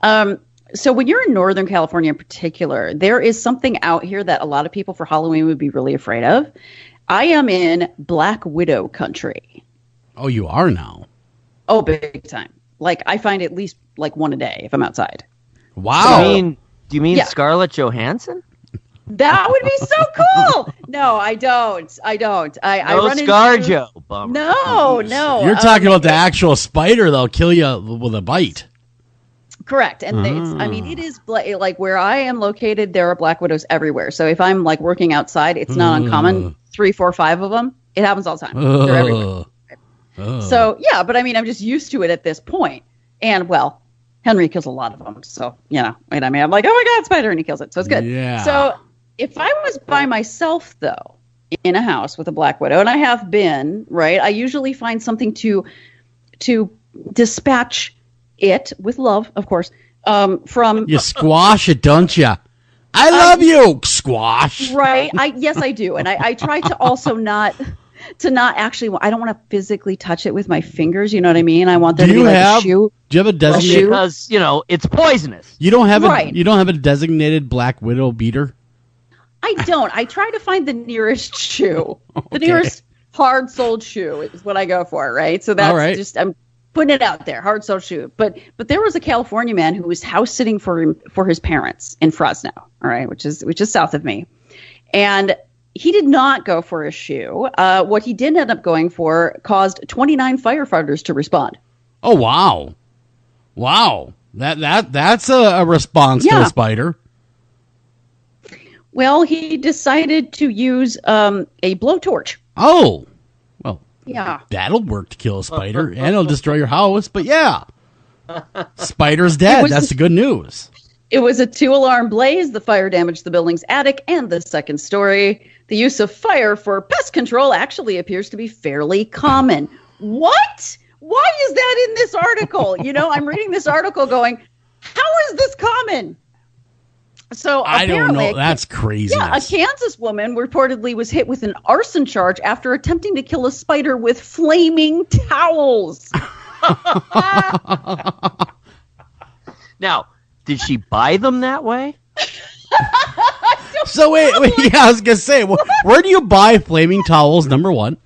So when you're in Northern California in particular, there is something out here that a lot of people for Halloween would be really afraid of. I am in Black Widow country. Oh, you are now? Oh, big time. Like, I find at least like one a day if I'm outside. Wow. Do you mean Scarlett Johansson? That would be so cool. No, I don't. I run ScarJo. Bummer. No. You're talking about the actual spider that'll kill you with a bite. Correct. And it is like where I am located, there are Black Widows everywhere. So if I'm like working outside, it's not uncommon. 3, 4, 5 of them. It happens all the time. They're everywhere. So, but I mean, I'm just used to it at this point. And, well, Henry kills a lot of them. So, I'm like, oh my God, spider, and he kills it. So it's good. Yeah. So if I was by myself, though, in a house with a Black Widow, and I have been, right, I usually find something to dispatch it with love, of course, from. You squash it, don't you? I love you, squash. Right. Yes, I do. And I try to also not actually, I don't want to physically touch it with my fingers. You know what I mean? I want there to be like a shoe. Do you have a designated? Because, it's poisonous. You don't have a designated Black Widow beater? I don't. I try to find the nearest shoe. The nearest hard-soled shoe is what I go for, right? So that's just, I'm putting it out there, hard-soled shoe. But there was a California man who was house sitting for his parents in Fresno, all right, which is south of me. And he did not go for a shoe. What he did end up going for caused 29 firefighters to respond. Oh, wow. Wow. That's a response to a spider. Well, he decided to use a blowtorch. Oh, well, yeah, that'll work to kill a spider, and it'll destroy your house. But yeah, spider's dead. That's the good news. It was a 2-alarm blaze. The fire damaged the building's attic and the second story. The use of fire for pest control actually appears to be fairly common. What? Why is that in this article? I'm reading this article going, how is this common? So I don't know. That's crazy. Yeah, a Kansas woman reportedly was hit with an arson charge after attempting to kill a spider with flaming towels. Now, did she buy them that way? So wait, yeah, I was gonna say, where do you buy flaming towels? Number one,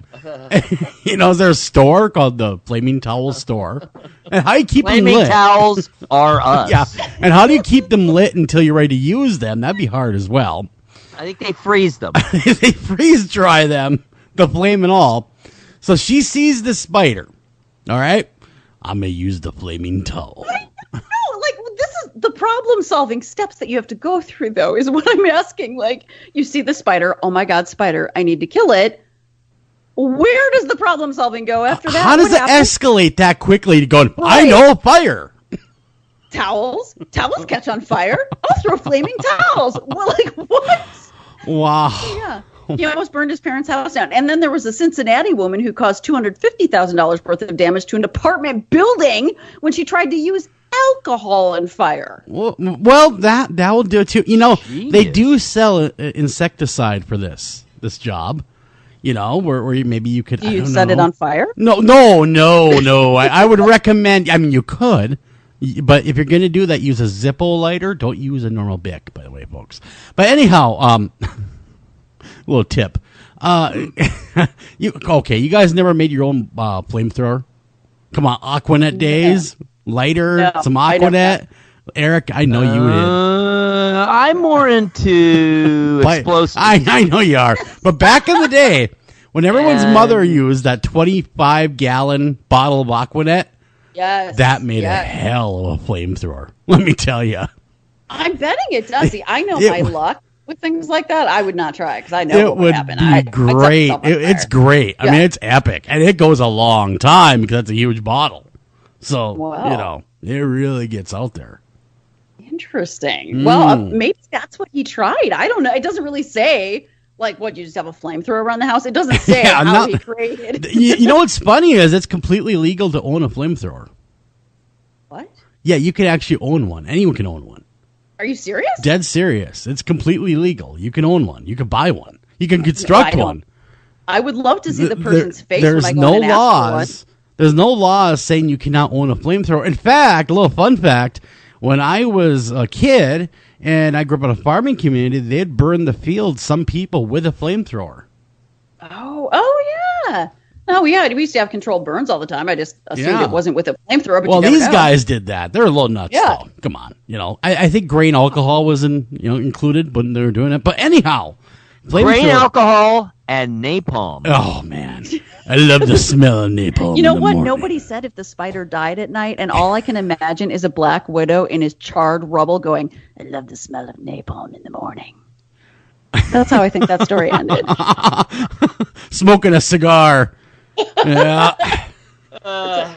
is there a store called the Flaming Towel Store? And how do you keep them lit? Flaming towels are us. Yeah, and how do you keep them lit until you're ready to use them? That'd be hard as well. I think they freeze them. They freeze dry them, the flame and all. So she sees the spider. All right, I'm gonna use the flaming towel. This is the problem-solving steps that you have to go through, though, is what I'm asking. Like, you see the spider. Oh, my God, spider. I need to kill it. Where does the problem-solving go after that? How does it escalate that quickly to going, I know fire? Towels catch on fire. I'll throw flaming towels. Well, what? Wow. Yeah. He almost burned his parents' house down. And then there was a Cincinnati woman who caused $250,000 worth of damage to an apartment building when she tried to use alcohol and fire. Well, that will do it too. They do sell insecticide for this job. Where maybe you could. You set it on fire? No. I would recommend. I mean, you could, but if you're going to do that, use a Zippo lighter. Don't use a normal Bic, by the way, folks. But anyhow, little tip. You guys never made your own flamethrower? Come on, Aquanet days. Lighter, some Aquanet. Eric, I know you did. I'm more into explosives. I know you are. But back in the day, when everyone's mother used that 25-gallon bottle of Aquanet, that made a hell of a flamethrower. Let me tell you. I'm betting it does. See, I know my luck with things like that. I would not try because I know what would happen. It would be great. It's great. I mean, it's epic. And it goes a long time because it's a huge bottle. So, it really gets out there. Interesting. Well, maybe that's what he tried. I don't know. It doesn't really say, what, you just have a flamethrower around the house? It doesn't say how he created. You know what's funny is it's completely legal to own a flamethrower. What? Yeah, you can actually own one. Anyone can own one. Are you serious? Dead serious. It's completely legal. You can own one. You can buy one. You can construct one. I would love to see the person's face when I go and ask for one. There's no laws saying you cannot own a flamethrower. In fact, a little fun fact, when I was a kid and I grew up in a farming community, they'd burn the field, some people, with a flamethrower. Oh, yeah. Oh, yeah. We used to have controlled burns all the time. I just assumed it wasn't with a flamethrower. But these guys did that. They're a little nuts, though. Come on. I think grain alcohol was included when they were doing it. But anyhow. Grain alcohol and napalm. Oh, man. I love the smell of napalm. You know what? Nobody said if the spider died at night, and all I can imagine is a black widow in his charred rubble going, I love the smell of napalm in the morning. That's how I think that story ended. Smoking a cigar. Yeah.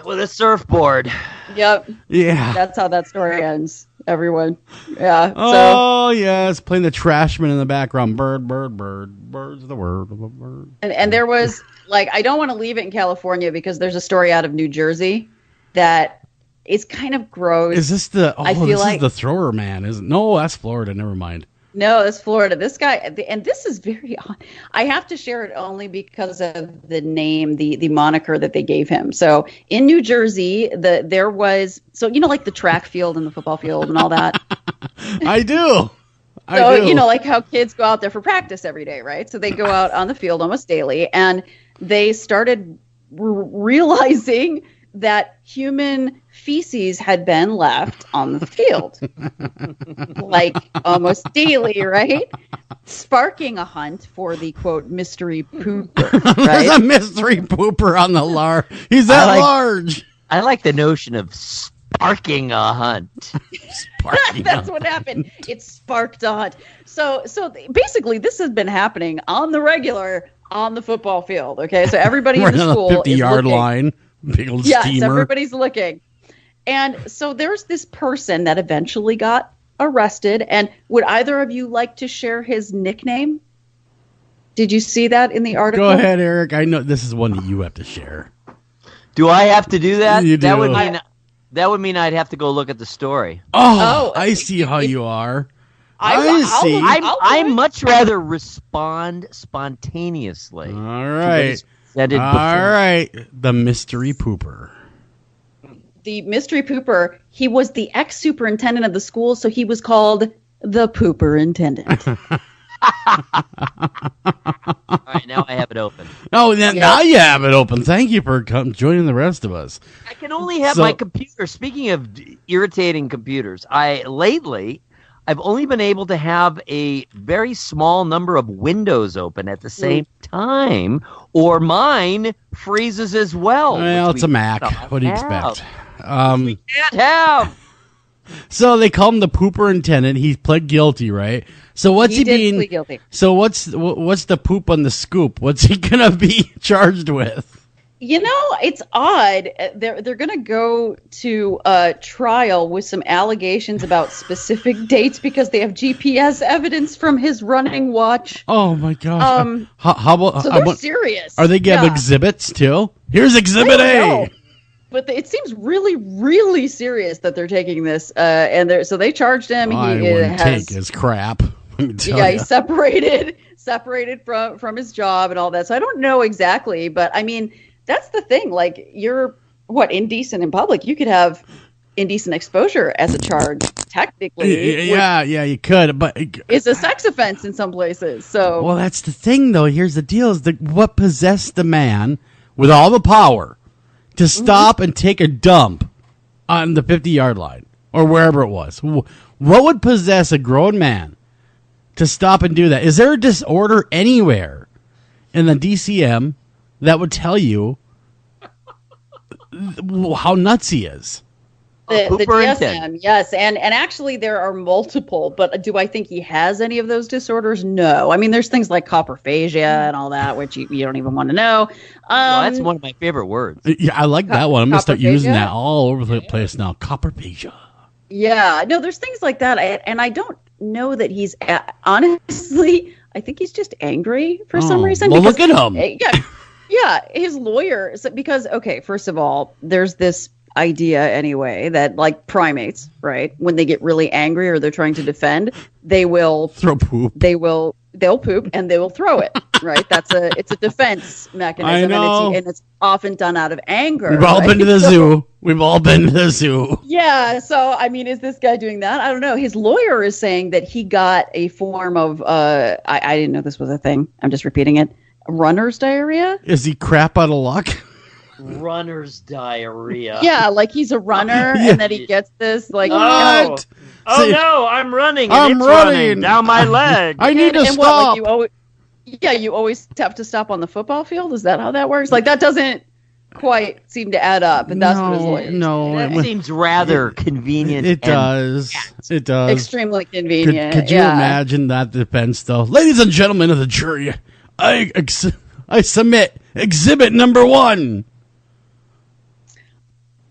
With a surfboard. Yep. Yeah. That's how that story ends, everyone. Yeah. Oh, yes. Playing the Trashman in the background. Bird, bird, bird. Bird's the word of a bird. And there was, I don't want to leave it in California because there's a story out of New Jersey that is kind of gross. Is this the, this is the thrower man, isn't it? No, that's Florida. Never mind. No, that's Florida. This guy, and this is very odd. I have to share it only because of the name, the moniker that they gave him. So in New Jersey, there was, so like the track field and the football field and all that. I do. So, like how kids go out there for practice every day, right? So they go out on the field almost daily, and they started realizing that human feces had been left on the field, like almost daily, right? Sparking a hunt for the, quote, mystery pooper, right? There's a mystery pooper on the He's that large. I like the notion of sparking a hunt. That's what happened. It sparked a hunt. So basically, this has been happening on the regular on the football field. Okay, so everybody in the school 50-yard line, big old steamer. Yes, everybody's looking. And so there's this person that eventually got arrested. And would either of you like to share his nickname? Did you see that in the article? Go ahead, Eric. I know this is one that you have to share. Do I have to do that? You do. That would mean I'd have to go look at the story. Oh, I see how you are. I much rather respond spontaneously. All right. All right. The mystery pooper. The mystery pooper, he was the ex-superintendent of the school, so he was called the pooperintendent. All right, now I have it open. Oh, now you have it open. Thank you for joining the rest of us. I can only have my computer. Speaking of irritating computers, lately I've only been able to have a very small number of windows open at the same time, or mine freezes as well. Well, it's a Mac. What do you expect? We can't have. So they call him the pooperintendent. He pled guilty, right? So what's he being? Plead guilty. So what's the poop on the scoop? What's he gonna be charged with? It's odd. They're going to go to trial with some allegations about specific dates because they have GPS evidence from his running watch. Oh my gosh! How about? So they're serious. Are they giving exhibits too? Here's Exhibit A. But it seems really, really serious that they're taking this, so they charged him. I wouldn't take his crap. He's separated from his job and all that. So I don't know exactly, but I mean, that's the thing. Like, you're indecent in public. You could have indecent exposure as a charge, technically. Yeah, you could, but it's a sex offense in some places. So, well, that's the thing, though. Here's the deal: is what possessed the man with all the power to stop and take a dump on the 50-yard line or wherever it was? What would possess a grown man to stop and do that? Is there a disorder anywhere in the DCM that would tell you how nuts he is? The DSM, yes. And actually there are multiple, but do I think he has any of those disorders? No. I mean, there's things like coprophagia and all that, which you don't even want to know. Well, that's one of my favorite words. Yeah, I like that one. I'm going to start using that all over the place now. Coprophagia. Yeah. No, there's things like that. And I don't know that he's, honestly, I think he's just angry for some reason. Well, look at him. Yeah, his lawyer, because, okay, first of all, there's this idea anyway that, like, primates, right, when they get really angry or they're trying to defend, they will throw poop. They'll poop and they will throw it, right? It's a defense mechanism. I know. And it's often done out of anger. We've all been to the zoo. We've all been to the zoo. Yeah. So, I mean, is this guy doing that? I don't know. His lawyer is saying that he got a form of, I didn't know this was a thing. I'm just repeating it. Runner's diarrhea? Is he crap out of luck? Runner's diarrhea. Yeah, like he's a runner and then he gets this, like, what? No, I'm running. And it's running down my leg. I need to stop. What, like you always have to stop on the football field? Is that how that works? Like, that doesn't quite seem to add up, and that's what his lawyer it seems rather convenient. It does. It does. Extremely convenient. Could you imagine that defense, though? Ladies and gentlemen of the jury, I submit exhibit number 1.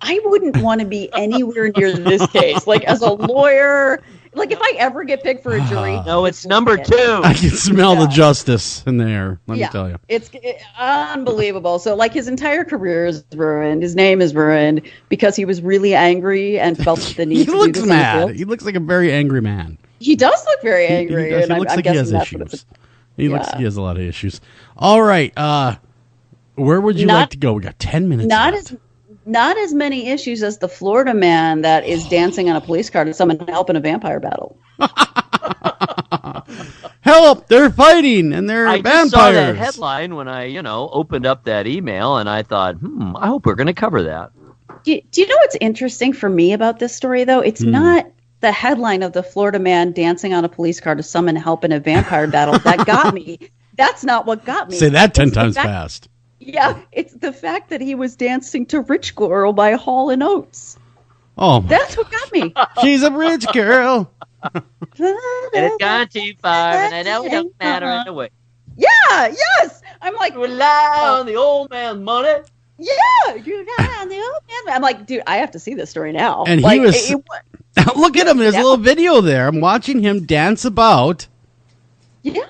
I wouldn't want to be anywhere near this case. Like, as a lawyer, like, if I ever get picked for a jury. No, it's number 2. I can smell the justice in the air, let me tell you. It's unbelievable. So, like, his entire career is ruined. His name is ruined because he was really angry and felt the need to do this. He looks mad. He looks like a very angry man. He does look very angry. He does. And He looks I'm like he has guessing that's what issues. He looks like he has a lot of issues. All right. Where would you like to go? We got 10 minutes left. Not as many issues as the Florida man that is dancing on a police car to summon help in a vampire battle. Help! They're fighting and they're vampires. I just saw that headline when I, opened up that email, and I thought, I hope we're going to cover that. Do you know what's interesting for me about this story, though? It's not the headline of the Florida man dancing on a police car to summon help in a vampire battle that got me. That's not what got me. Say that 10 times fast. Yeah, it's the fact that he was dancing to Rich Girl by Hall & Oates. Oh, that's what got me. She's a rich girl. And it's gone too far, and I know it don't matter anyway. Yeah, yes. I'm like, rely on the old man's money. Yeah, you rely on the old man. I'm like, dude, I have to see this story now. And like, he was. Look at him. There's a little video there. I'm watching him dance about. Yeah.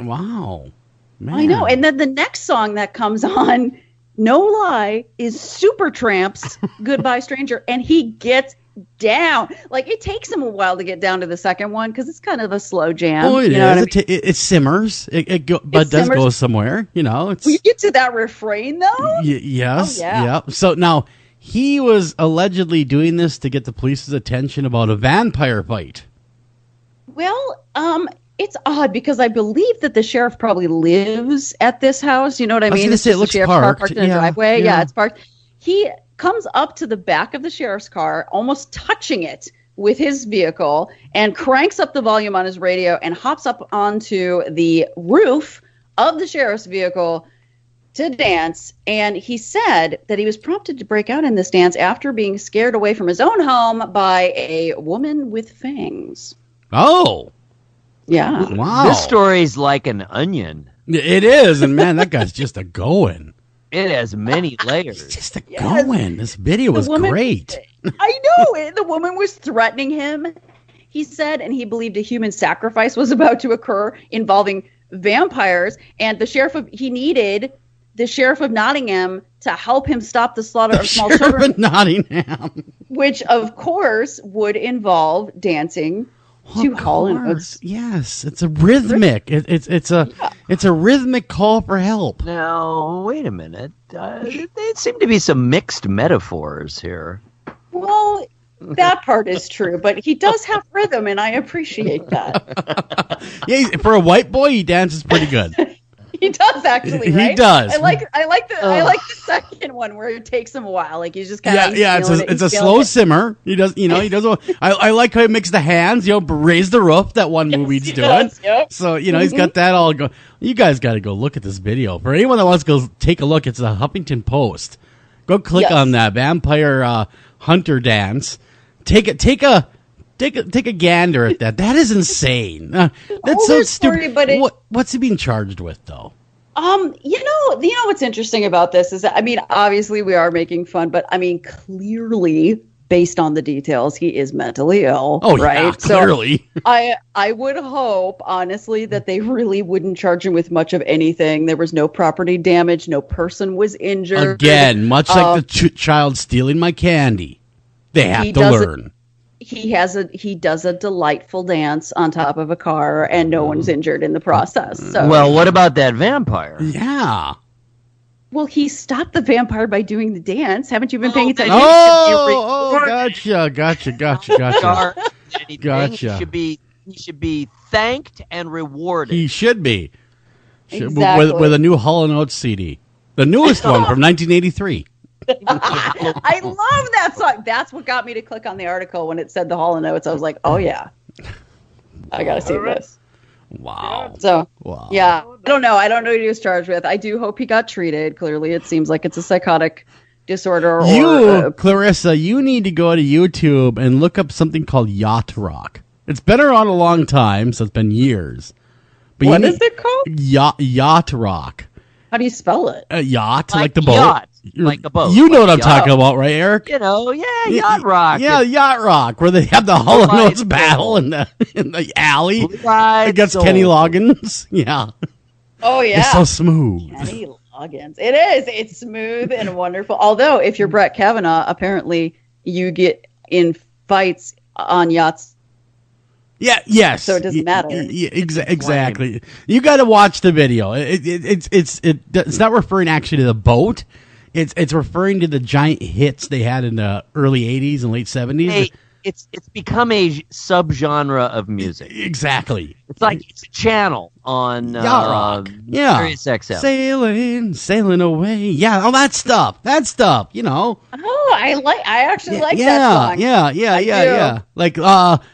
Wow. Man. I know. And then the next song that comes on, no lie, is Supertramp's Goodbye Stranger. And he gets down. Like, it takes him a while to get down to the second one because it's kind of a slow jam. Oh, it is. I mean? It simmers. It does go somewhere. It's, when you get to that refrain, though? Yes. Oh, yeah. So now, he was allegedly doing this to get the police's attention about a vampire fight. Well, it's odd because I believe that the sheriff probably lives at this house. You know what I mean? I was going to say, it looks parked. In a driveway. Yeah, it's parked. He comes up to the back of the sheriff's car, almost touching it with his vehicle, and cranks up the volume on his radio and hops up onto the roof of the sheriff's vehicle to dance. And he said that he was prompted to break out in this dance after being scared away from his own home by a woman with fangs. Oh. Yeah. Wow. This story's like an onion. It is. And man, that guy's just a going. It has many layers. It's just a going. This video was great. I know. The woman was threatening him, he said, and he believed a human sacrifice was about to occur involving vampires. And he needed the sheriff of Nottingham to help him stop the slaughter of small children. Sheriff of Nottingham. Which, of course, would involve dancing to Hall & Oates. Yes, it's a rhythmic. It's a rhythmic call for help. Now, wait a minute. There seem to be some mixed metaphors here. Well, that part is true, but he does have rhythm, and I appreciate that. Yeah, for a white boy, he dances pretty good. He does actually, right? He does. I like the second one where it takes him a while. Like he's just kind of It's a slow simmer. He does. I like how he makes the hands. Raise the roof. That one movie he's doing. Yep. So he's got that all go. You guys got to go look at this video. For anyone that wants to go take a look, it's the Huffington Post. Go click on that vampire hunter dance. Take a gander at that. That is insane. That's so stupid. What's he being charged with, though? You know what's interesting about this is that, I mean, obviously we are making fun, but I mean, clearly, based on the details, he is mentally ill. Oh, right? Yeah, clearly. So I would hope, honestly, that they really wouldn't charge him with much of anything. There was no property damage. No person was injured. Again, much like the child stealing my candy. They have to learn. He does a delightful dance on top of a car, and no one's injured in the process. So. Well, what about that vampire? Yeah. Well, he stopped the vampire by doing the dance. Haven't you been paying attention? Gotcha. Gotcha. He should be thanked and rewarded. He should be. Exactly. With a new Hall & Oates CD. The newest one from 1983. I love that song. That's what got me to click on the article when it said the Hall & Oates. I was like, oh, yeah. I got to see this. Wow. So, yeah. I don't know what he was charged with. I do hope he got treated. Clearly, it seems like it's a psychotic disorder. Clarissa, you need to go to YouTube and look up something called yacht rock. It's been around a long time, so it's been years. But what is it called? Yacht rock. How do you spell it? Yacht, like the boat. Yacht. Like a boat. You know what I'm talking about, right, Eric? Yacht rock. Yeah, yacht rock, where they have the Hall & Oates battle in the alley against Kenny Loggins. Yeah. Oh, yeah. It's so smooth. Kenny Loggins. It is. It's smooth and wonderful. Although, if you're Brett Kavanaugh, apparently you get in fights on yachts Yeah. Yes. So it doesn't matter. Exactly. You got to watch the video. It's not referring actually to the boat. It's referring to the giant hits they had in the early '80s and late '70s. It's become a subgenre of music. Exactly. It's like it's a channel on Sirius XM. Sailing away. Yeah, all that stuff. Oh, I actually like that song. Yeah. Like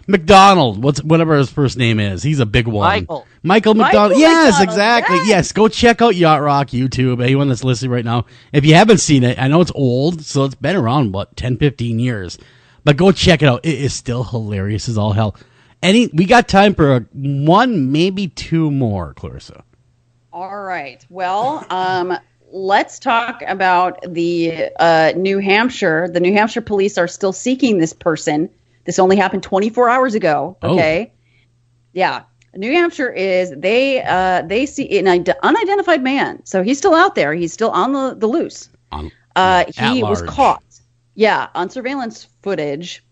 McDonald, whatever his first name is. He's a big one. Michael McDonald. Yes, McDonald, exactly. yes. Go check out Yacht Rock YouTube. Anyone that's listening right now. If you haven't seen it, I know it's old, so it's been around, 10, 15 years. But go check it out. It is still hilarious as all hell. We got time for one, maybe two more, Clarissa. All right. Well, let's talk about the New Hampshire. The New Hampshire police are still seeking this person. This only happened 24 hours ago. Okay. Oh. Yeah. New Hampshire is they see an unidentified man. So he's still out there. He's still on the loose. He was caught. Yeah, on surveillance footage,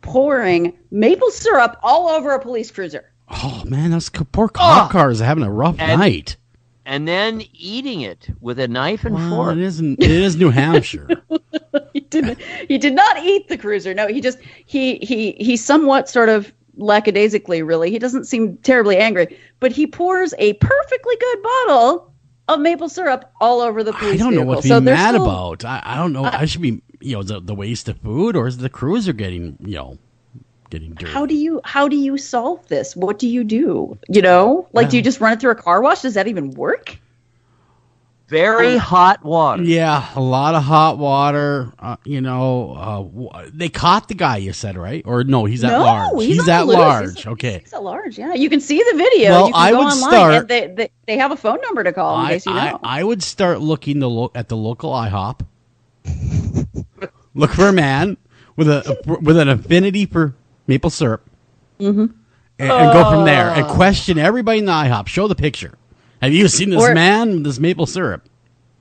pouring maple syrup all over a police cruiser. Oh, man, those poor cop cars are having a rough night. And then eating it with a knife and fork. It is New Hampshire. He did not eat the cruiser. No, he somewhat sort of lackadaisically, really. He doesn't seem terribly angry, but he pours a perfectly good bottle of maple syrup all over the police vehicle. I don't know what to be mad about. I don't know. I should be, the waste of food, or is the cruiser getting dirty? How do you solve this? What do you do? Do you just run it through a car wash? Does that even work? Very hot water. Yeah, a lot of hot water. They caught the guy, you said, right? Or no, he's at large. He's at large. Okay. He's at large, yeah. You can see the video. Well, you can go online, and they have a phone number to call in case you know. I would start looking at the local IHOP. Look for a man with an affinity for maple syrup. Mm-hmm. And go from there. And question everybody in the IHOP. Show the picture. Have you seen this man with this maple syrup?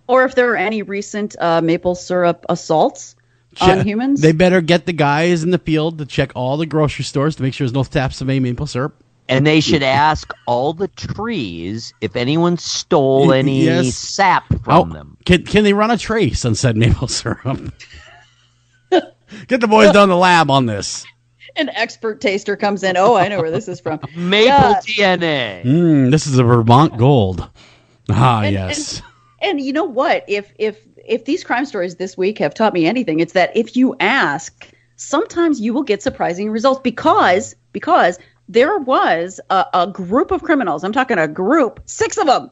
Or if there are any recent maple syrup assaults on humans? They better get the guys in the field to check all the grocery stores to make sure there's no taps of maple syrup. And they should ask all the trees if anyone stole any sap from them. Can they run a trace on said maple syrup? Get the boys down the lab on this. An expert taster comes in. Oh, I know where this is from. Maple DNA. This is a Vermont gold. Yes. And you know what? If these crime stories this week have taught me anything, it's that if you ask, sometimes you will get surprising results because there was a group of criminals. I'm talking a group, 6 of them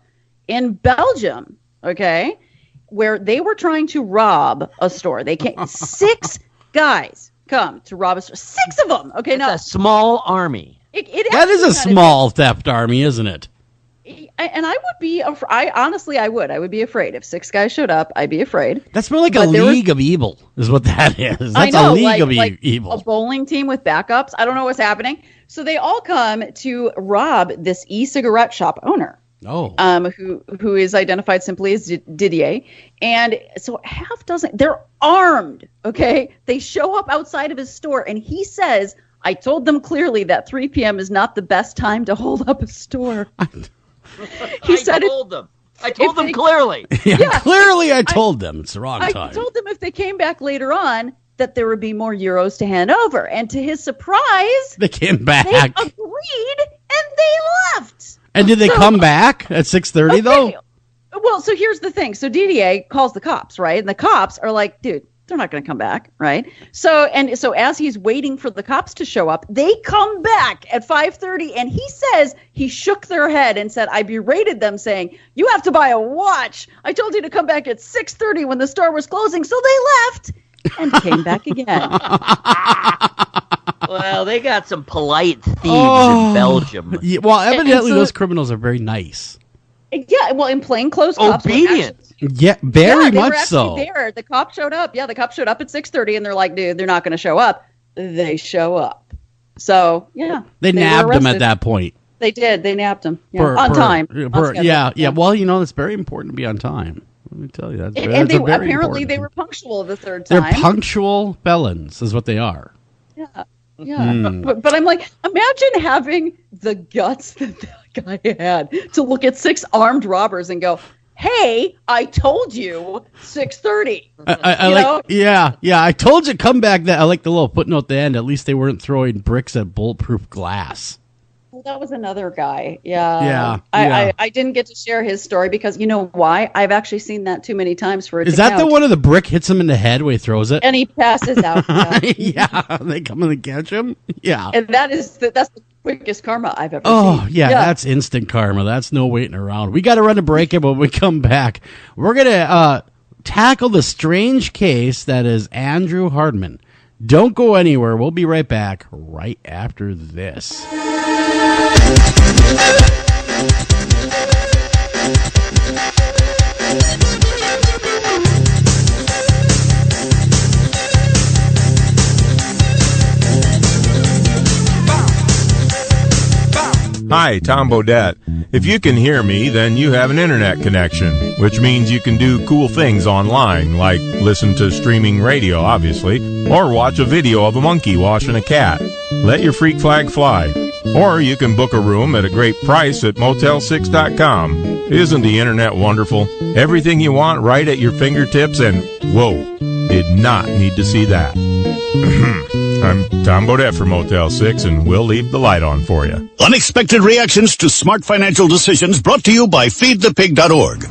in Belgium. Okay, where they were trying to rob a store. They came 6 guys. Come to rob a store. 6 of them. Okay, now a small army. That is a small theft army, isn't it? And I would be. I would be afraid if 6 guys showed up. I'd be afraid. That's more like a league of evil, is what that is. That's a league of evil. A bowling team with backups. I don't know what's happening. So they all come to rob this e-cigarette shop owner. Oh. Who is identified simply as Didier. And so they're armed, okay? They show up outside of his store, and he says, I told them clearly that 3 p.m. is not the best time to hold up a store. I told them clearly. Yeah, clearly I told them it's the wrong time. I told them if they came back later on, that there would be more euros to hand over. And to his surprise, they came back. They agreed, and they left. And did they come back at 6:30 though? Well, so here's the thing. So Didier calls the cops, right? And the cops are like, dude, they're not going to come back, right? So as he's waiting for the cops to show up, they come back at 5:30, and he says he shook their head and said, I berated them, saying, you have to buy a watch. I told you to come back at 6:30 when the store was closing, so they left and came back again. Well, they got some polite thieves in Belgium. Yeah, well, evidently those criminals are very nice. Yeah, well, in plainclothes cops. Obedient. Very much so. There. The cop showed up. Yeah, the cop showed up at 6:30, and they're like, dude, they're not going to show up. They show up. So, yeah. They nabbed him at that point. They did. They nabbed him. Yeah, on time. Yeah. Well, it's very important to be on time. Let me tell you. Apparently they were punctual the third time. They're punctual felons is what they are. Yeah. Yeah, but I'm like, imagine having the guts that guy had to look at 6 armed robbers and go, "Hey, I told you 6:30." I told you come back. That I like the little footnote at the end. At least they weren't throwing bricks at bulletproof glass. Well, that was another guy. Yeah. Yeah. I didn't get to share his story because you know why? I've actually seen that too many times for it. Is that the one of the brick hits him in the head when he throws it? And he passes out. Yeah, they come and catch him. Yeah. And that's the quickest karma I've ever seen. Oh, yeah, that's instant karma. That's no waiting around. We got to run a break, and when we come back, we're going to tackle the strange case that is Andrew Hardman. Don't go anywhere. We'll be right back right after this. Hi, Tom Bodette. If you can hear me, then you have an internet connection, which means you can do cool things online, like listen to streaming radio, obviously, or watch a video of a monkey washing a cat. Let your freak flag fly. Or you can book a room at a great price at Motel6.com. Isn't the internet wonderful? Everything you want right at your fingertips, and whoa, did not need to see that. I'm Tom Bodette for Motel 6, and we'll leave the light on for you. Unexpected reactions to smart financial decisions brought to you by feedthepig.org.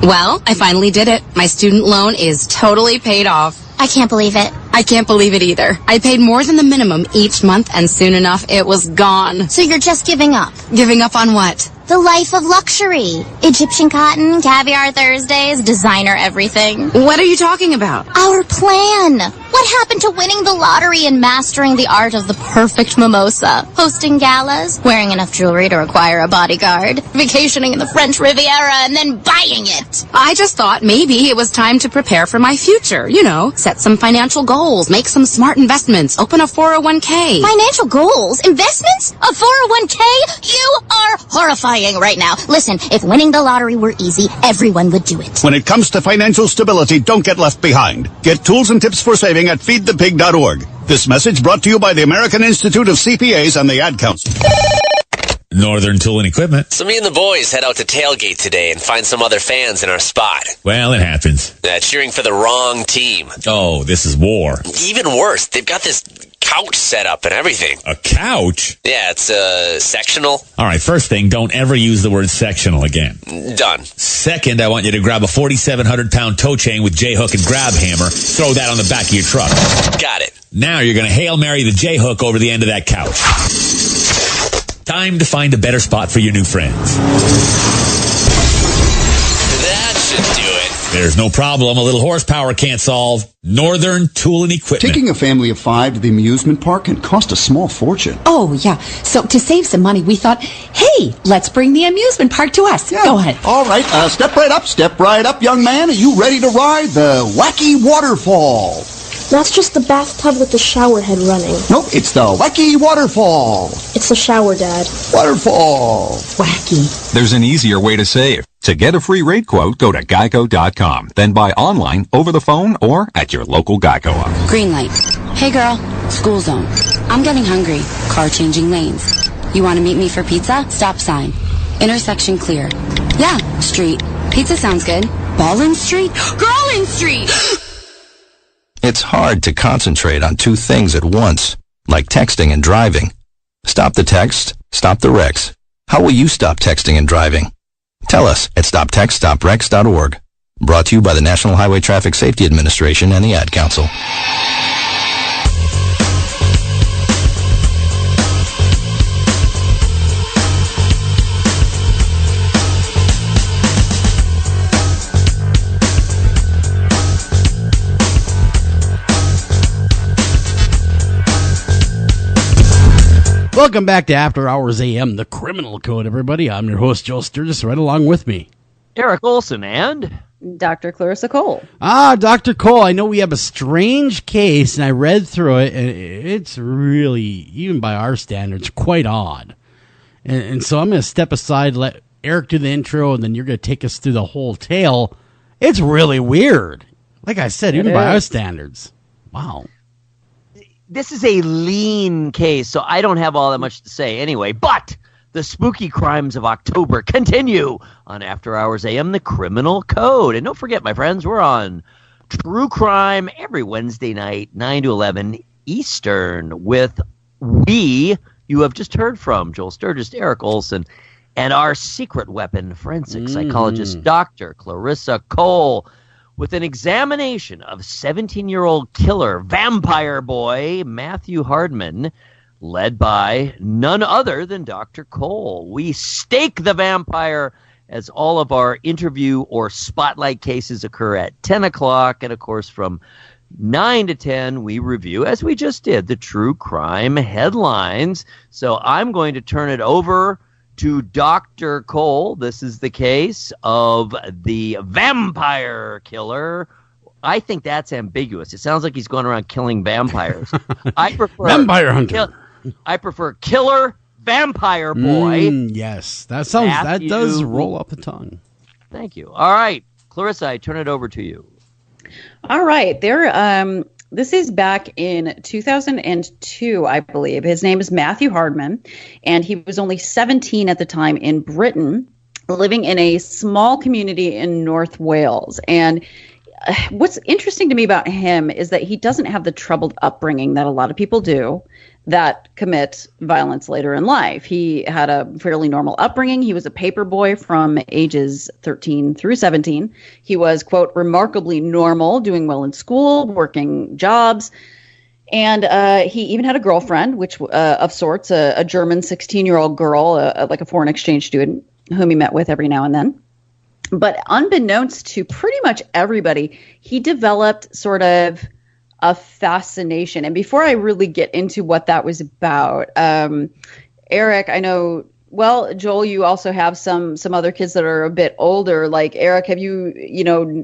Well, I finally did it. My student loan is totally paid off. I can't believe it. I can't believe it either. I paid more than the minimum each month, and soon enough, it was gone. So you're just giving up? Giving up on what? The life of luxury. Egyptian cotton, caviar Thursdays, designer everything. What are you talking about? Our plan. What happened to winning the lottery and mastering the art of the perfect mimosa? Hosting galas, wearing enough jewelry to require a bodyguard, vacationing in the French Riviera, and then buying it. I just thought maybe it was time to prepare for my future. You know, set some financial goals, make some smart investments, open a 401k. Financial goals? Investments? A 401k? You are horrifying right now. Listen, if winning the lottery were easy, everyone would do it. When it comes to financial stability, don't get left behind. Get tools and tips for saving at feedthepig.org. This message brought to you by the American Institute of CPAs and the Ad Council. Northern Tool and Equipment. So me and the boys head out to tailgate today and find some other fans in our spot. Well, it happens. Cheering for the wrong team. Oh, this is war. Even worse, they've got this couch set up and everything. A couch? Yeah, it's sectional. All right, first thing, don't ever use the word sectional again. Done. Second, I want you to grab a 4,700-pound tow chain with J-hook and grab hammer. Throw that on the back of your truck. Got it. Now you're going to Hail Mary the J-hook over the end of that couch. Time to find a better spot for your new friends. That should do it. There's no problem a little horsepower can't solve. Northern Tool and Equipment. Taking a family of 5 to the amusement park can cost a small fortune. Oh, yeah. So to save some money, we thought, hey, let's bring the amusement park to us. Yeah. Go ahead. All right. Step right up, young man. Are you ready to ride the wacky waterfall? That's just the bathtub with the shower head running. Nope, it's the wacky waterfall. It's the shower, Dad. Waterfall. Wacky. There's an easier way to save. To get a free rate quote, go to geico.com. Then buy online, over the phone, or at your local Geico office. Green light. Hey, girl. School zone. I'm getting hungry. Car changing lanes. You want to meet me for pizza? Stop sign. Intersection clear. Yeah, street. Pizza sounds good. Ballin Street? Girlin Street! It's hard to concentrate on 2 things at once, like texting and driving. Stop the text, stop the wrecks. How will you stop texting and driving? Tell us at stoptextstopwrecks.org. Brought to you by the National Highway Traffic Safety Administration and the Ad Council. Welcome back to After Hours AM, the Criminal Code, everybody. I'm your host, Joel Sturgis, right along with me. Eric Olsen and Dr. Clarissa Cole. Dr. Cole, I know we have a strange case, and I read through it, and it's really, even by our standards, quite odd. And so I'm going to step aside, let Eric do the intro, and then you're going to take us through the whole tale. It's really weird. Like I said, even by our standards. Wow. this is a lean case, so I don't have all that much to say anyway. But the spooky crimes of October continue on After Hours AM, the Criminal Code. And don't forget, my friends, we're on True Crime every Wednesday night, 9 to 11 Eastern, with you have just heard from Joel Sturgis, Eric Olsen, and our secret weapon forensic psychologist, Dr. Clarissa Cole, with an examination of 17-year-old killer vampire boy Matthew Hardman, led by none other than Dr. Cole. We stake the vampire as all of our interview or spotlight cases occur at 10 o'clock. And, of course, from 9 to 10, we review, as we just did, the true crime headlines. So I'm going to turn it over to Dr. Cole. This is the case of the vampire killer. I think that's ambiguous. It sounds like he's going around killing vampires. I prefer vampire hunter. I prefer killer vampire boy. Yes, that sounds that does roll off the tongue. Thank you. All right, Clarissa, I turn it over to you. All right, this is back in 2002, I believe. His name is Matthew Hardman, and he was only 17 at the time in Britain, living in a small community in North Wales. And what's interesting to me about him is that he doesn't have the troubled upbringing that a lot of people do that commit violence later in life. He had a fairly normal upbringing. He was a paper boy from ages 13 through 17. He was, quote, remarkably normal, doing well in school, working jobs. And he even had a girlfriend, which of sorts, a German 16-year-old girl, like a foreign exchange student, whom he met with every now and then. But unbeknownst to pretty much everybody, he developed sort of a fascination. And before I really get into what that was about, Eric, I know, well, Joel, you also have some other kids that are a bit older. Like, Eric, have you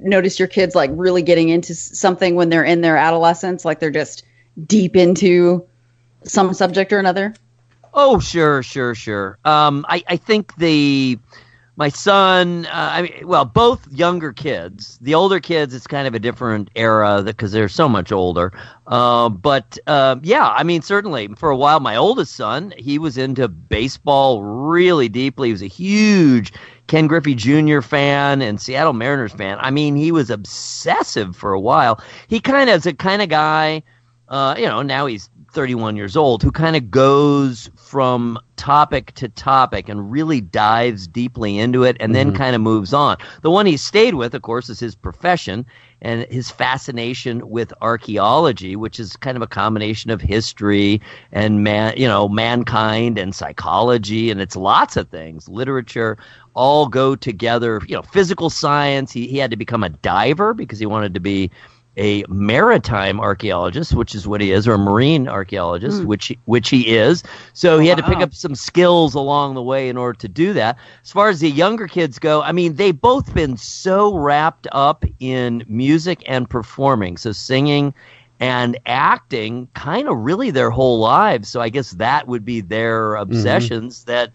noticed your kids like really getting into something when they're in their adolescence? Like they're just deep into some subject or another? Oh, sure. I think my son, both younger kids. The older kids, it's kind of a different era because they're so much older. Certainly for a while, my oldest son, he was into baseball really deeply. He was a huge Ken Griffey Jr. fan and Seattle Mariners fan. I mean, he was obsessive for a while. He kind of is a kind of guy, now he's 31 years old, who kind of goes from topic to topic and really dives deeply into it and then kind of moves on. The one he stayed with, of course, is his profession and his fascination with archaeology, which is kind of a combination of history and mankind and psychology, and it's lots of things. Literature all go together. Physical science. He had to become a diver because he wanted to be a maritime archaeologist, which is what he is, or a marine archaeologist, which he is. So he had to pick up some skills along the way in order to do that. As far as the younger kids go, I mean, they've both been so wrapped up in music and performing, so singing and acting kind of really their whole lives. So I guess that would be their obsessions that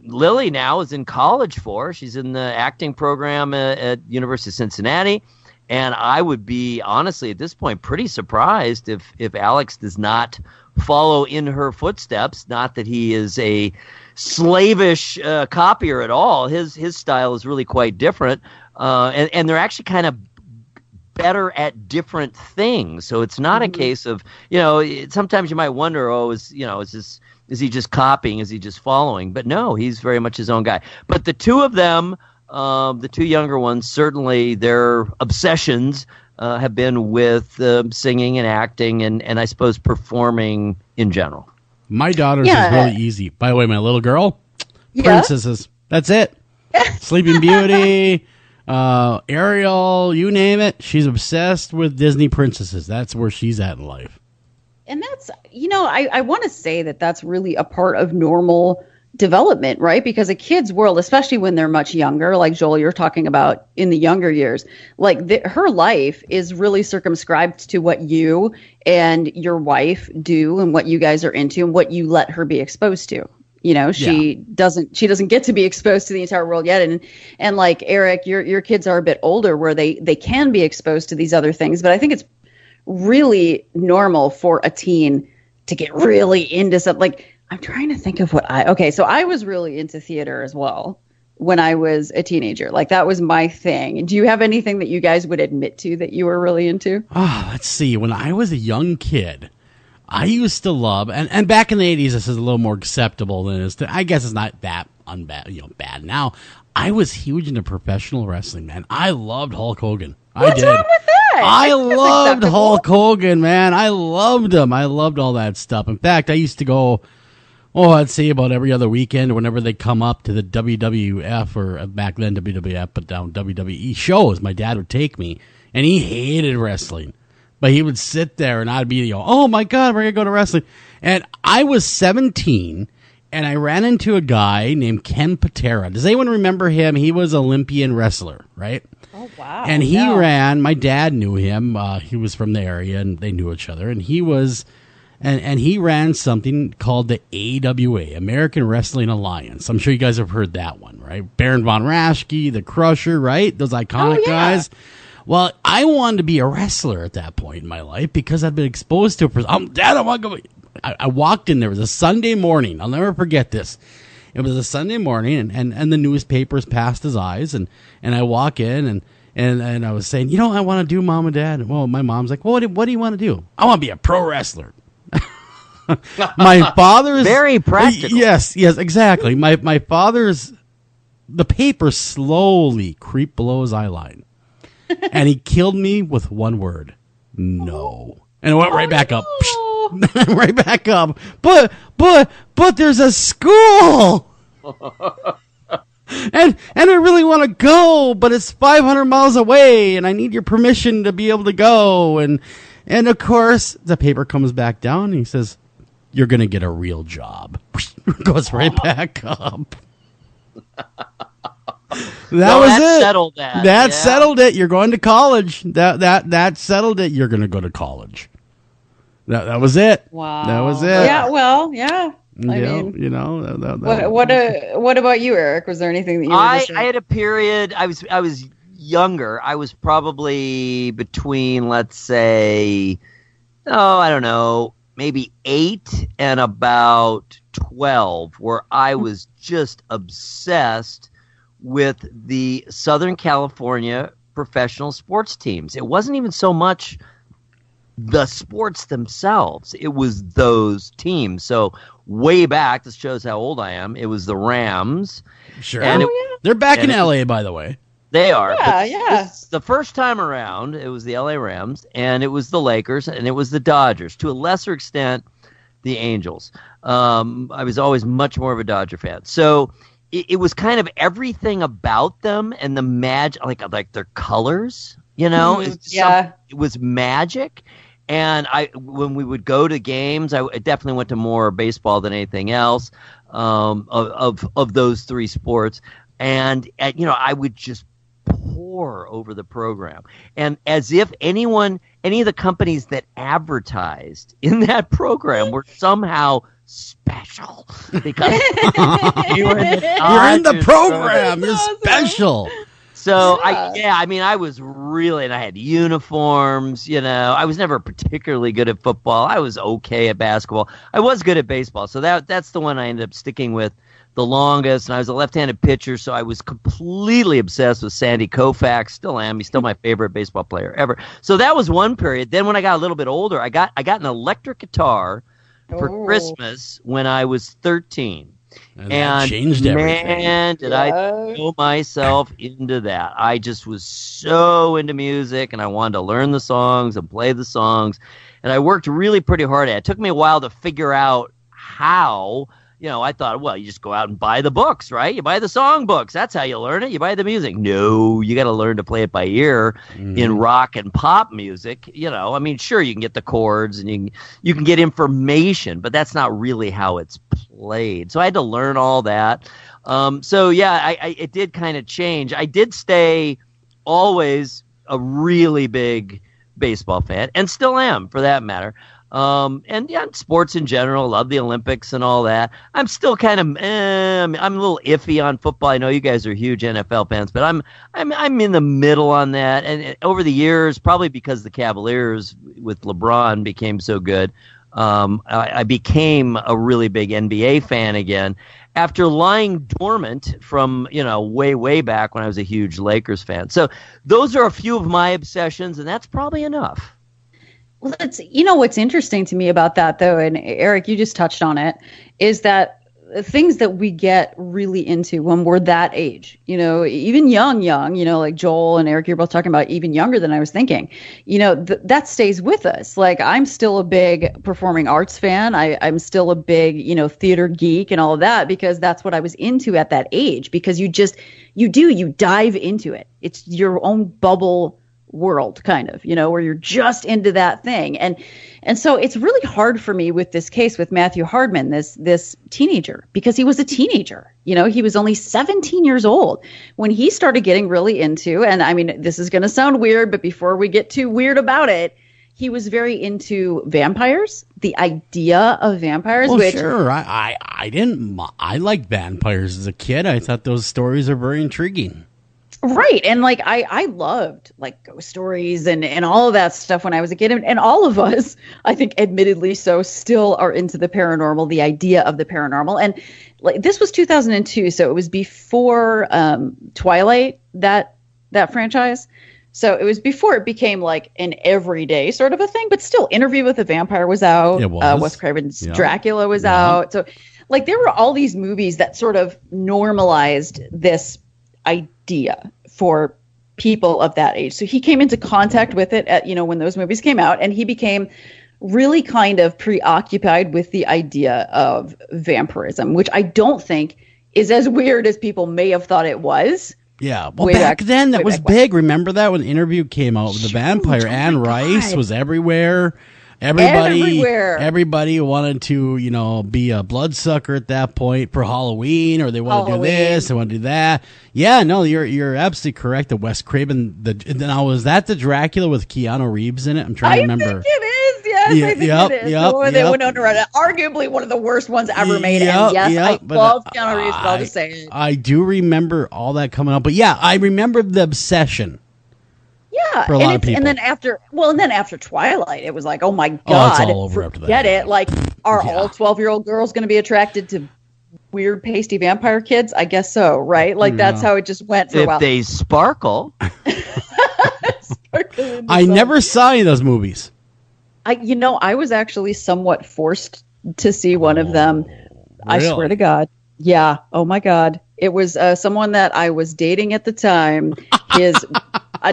Lily now is in college for. She's in the acting program at University of Cincinnati. And I would be, honestly, at this point, pretty surprised if Alex does not follow in her footsteps. Not that he is a slavish copier at all. His style is really quite different. And they're actually kind of better at different things. So it's not a case of, sometimes you might wonder, is he just copying? Is he just following? But no, he's very much his own guy. But the two of them, the two younger ones, certainly their obsessions have been with singing and acting and I suppose performing in general. My daughter's is really easy. By the way, my little girl, princesses. That's it. Sleeping Beauty, Ariel, you name it. She's obsessed with Disney princesses. That's where she's at in life. And that's, I want to say that that's really a part of normal development, right? Because a kid's world, especially when they're much younger, like Joel, you're talking about in the younger years, like her life is really circumscribed to what you and your wife do and what you guys are into and what you let her be exposed to. She doesn't get to be exposed to the entire world yet. And like Eric, your kids are a bit older where they can be exposed to these other things. But I think it's really normal for a teen to get really into something. Like, I'm trying to think of so I was really into theater as well when I was a teenager. Like, that was my thing. Do you have anything that you guys would admit to that you were really into? Oh, let's see. When I was a young kid, I used to love, and back in the 80s, this is a little more acceptable than it is. I guess it's not that bad now. I was huge into professional wrestling, man. I loved Hulk Hogan. What's wrong with that? I loved Hulk Hogan, man. I loved him. I loved all that stuff. In fact, I used to go, I'd say about every other weekend whenever they come up to the WWF, or back then WWF, but down WWE shows. My dad would take me, and he hated wrestling. But he would sit there, and I'd be, oh, my God, we're going to go to wrestling. And I was 17, and I ran into a guy named Ken Patera. Does anyone remember him? He was an Olympian wrestler, right? Oh, wow. And he ran, my dad knew him. He was from the area, and they knew each other. And he was... And he ran something called the AWA, American Wrestling Alliance. I'm sure you guys have heard that one, right? Baron Von Raschke, the Crusher, right? Those iconic guys. Well, I wanted to be a wrestler at that point in my life because I'd been exposed to it. Dad, I want to go. I walked in there. It was a Sunday morning. I'll never forget this. It was a Sunday morning, and the newspapers passed his eyes, and I walk in, and I was saying, I want to do Mom and Dad. Well, my mom's like, well, what do you want to do? I want to be a pro wrestler. My father's very practical. Yes, exactly. My father's, the paper slowly creeped below his eye line, and he killed me with one word: no. And it went right back up, right back up. But there's a school, and I really want to go, but it's 500 miles away, and I need your permission to be able to go. And of course, the paper comes back down, and he says, you're going to get a real job. Goes right back up. That settled that. That settled it. You're going to college. That settled it. You're going to go to college. That was it. Wow. That was it. Yeah, well, yeah. I mean, what about you, Eric? Was there anything that you were I had a period, I was younger. I was probably between, let's say, I don't know, maybe 8 and about 12, where I was just obsessed with the Southern California professional sports teams. It wasn't even so much the sports themselves. It was those teams. So way back, this shows how old I am, it was the Rams. Sure. And they're back in L.A., by the way. They are. Yeah. The first time around, it was the LA Rams, and it was the Lakers, and it was the Dodgers. To a lesser extent, the Angels. I was always much more of a Dodger fan. So it was kind of everything about them and the magic, like their colors, it was magic. And when we would go to games, I definitely went to more baseball than anything else of those three sports. And I would just pour over the program, and as if any of the companies that advertised in that program were somehow special because you're in the program. You're special. So I was really, and I had uniforms. I was never particularly good at football. I was okay at basketball. I was good at baseball. So that's the one I ended up sticking with the longest, and I was a left-handed pitcher, so I was completely obsessed with Sandy Koufax. Still am. He's still my favorite baseball player ever. So that was one period. Then when I got a little bit older, I got an electric guitar for Christmas when I was 13. And that changed everything. Man, did I throw myself into that. I just was so into music, and I wanted to learn the songs and play the songs, and I worked really pretty hard at it. It took me a while to figure out how. I thought, well, you just go out and buy the books, right? You buy the song books. That's how you learn it. You buy the music. No, you got to learn to play it by ear in rock and pop music. Sure, you can get the chords and you can get information, but that's not really how it's played. So I had to learn all that. It did kind of change. I did stay always a really big baseball fan, and still am, for that matter. And yeah, sports in general. Love the Olympics and all that. I'm still kind of I'm a little iffy on football. I know you guys are huge NFL fans, but I'm in the middle on that. And over the years, probably because the Cavaliers with LeBron became so good, I became a really big NBA fan again after lying dormant from, way back when I was a huge Lakers fan. So those are a few of my obsessions, and that's probably enough. Well, what's interesting to me about that, though, and Eric, you just touched on it, is that things that we get really into when we're that age, even young, like Joel and Eric, you're both talking about even younger than I was thinking, that stays with us. Like, I'm still a big performing arts fan. I'm still a big, theater geek and all of that, because that's what I was into at that age, because you dive into it. It's your own bubble world, kind of, where you're just into that thing. And so it's really hard for me with this case with Matthew Hardman, this teenager, because he was a teenager. He was only 17 years old when he started getting really into, and I mean, this is going to sound weird, but before we get too weird about it, he was very into vampires, the idea of vampires. Well, which, sure. I liked vampires as a kid. I thought those stories are very intriguing. Right. And like, I loved like ghost stories and all of that stuff when I was a kid. And all of us, I think, admittedly so, still are into the paranormal, the idea of the paranormal. And like, this was 2002. So it was before Twilight, that franchise. So it was before it became like an everyday sort of a thing, but still Interview with a Vampire was out. It was. Wes Craven's Dracula was out. So like, there were all these movies that sort of normalized this idea for people of that age. So he came into contact with it at, when those movies came out, and he became really kind of preoccupied with the idea of vampirism, which I don't think is as weird as people may have thought it was. Yeah. Well, back then that was big. Remember that when Interview came out with the vampire? Anne Rice was everywhere. Everybody wanted to, be a bloodsucker at that point for Halloween, or they want to do this, they want to do that. Yeah, no, you're absolutely correct. The Wes Craven. Now, was that the Dracula with Keanu Reeves in it? I'm trying to remember. I think it is. Yes, I think it is. They went on to run it. Arguably one of the worst ones ever made. And yes, I love Keanu Reeves. I'll just say it. I do remember all that coming up, but yeah, I remember the obsession. Yeah, and then after Twilight, it was like, oh my God, it's all over after that. Get it? Like, are all 12-year-old girls going to be attracted to weird, pasty vampire kids? I guess so, right? Like, that's how it just went for a while. If they sparkle. I never saw any of those movies. I was actually somewhat forced to see one of them. Really? I swear to God. Yeah. Oh my God. It was someone that I was dating at the time. His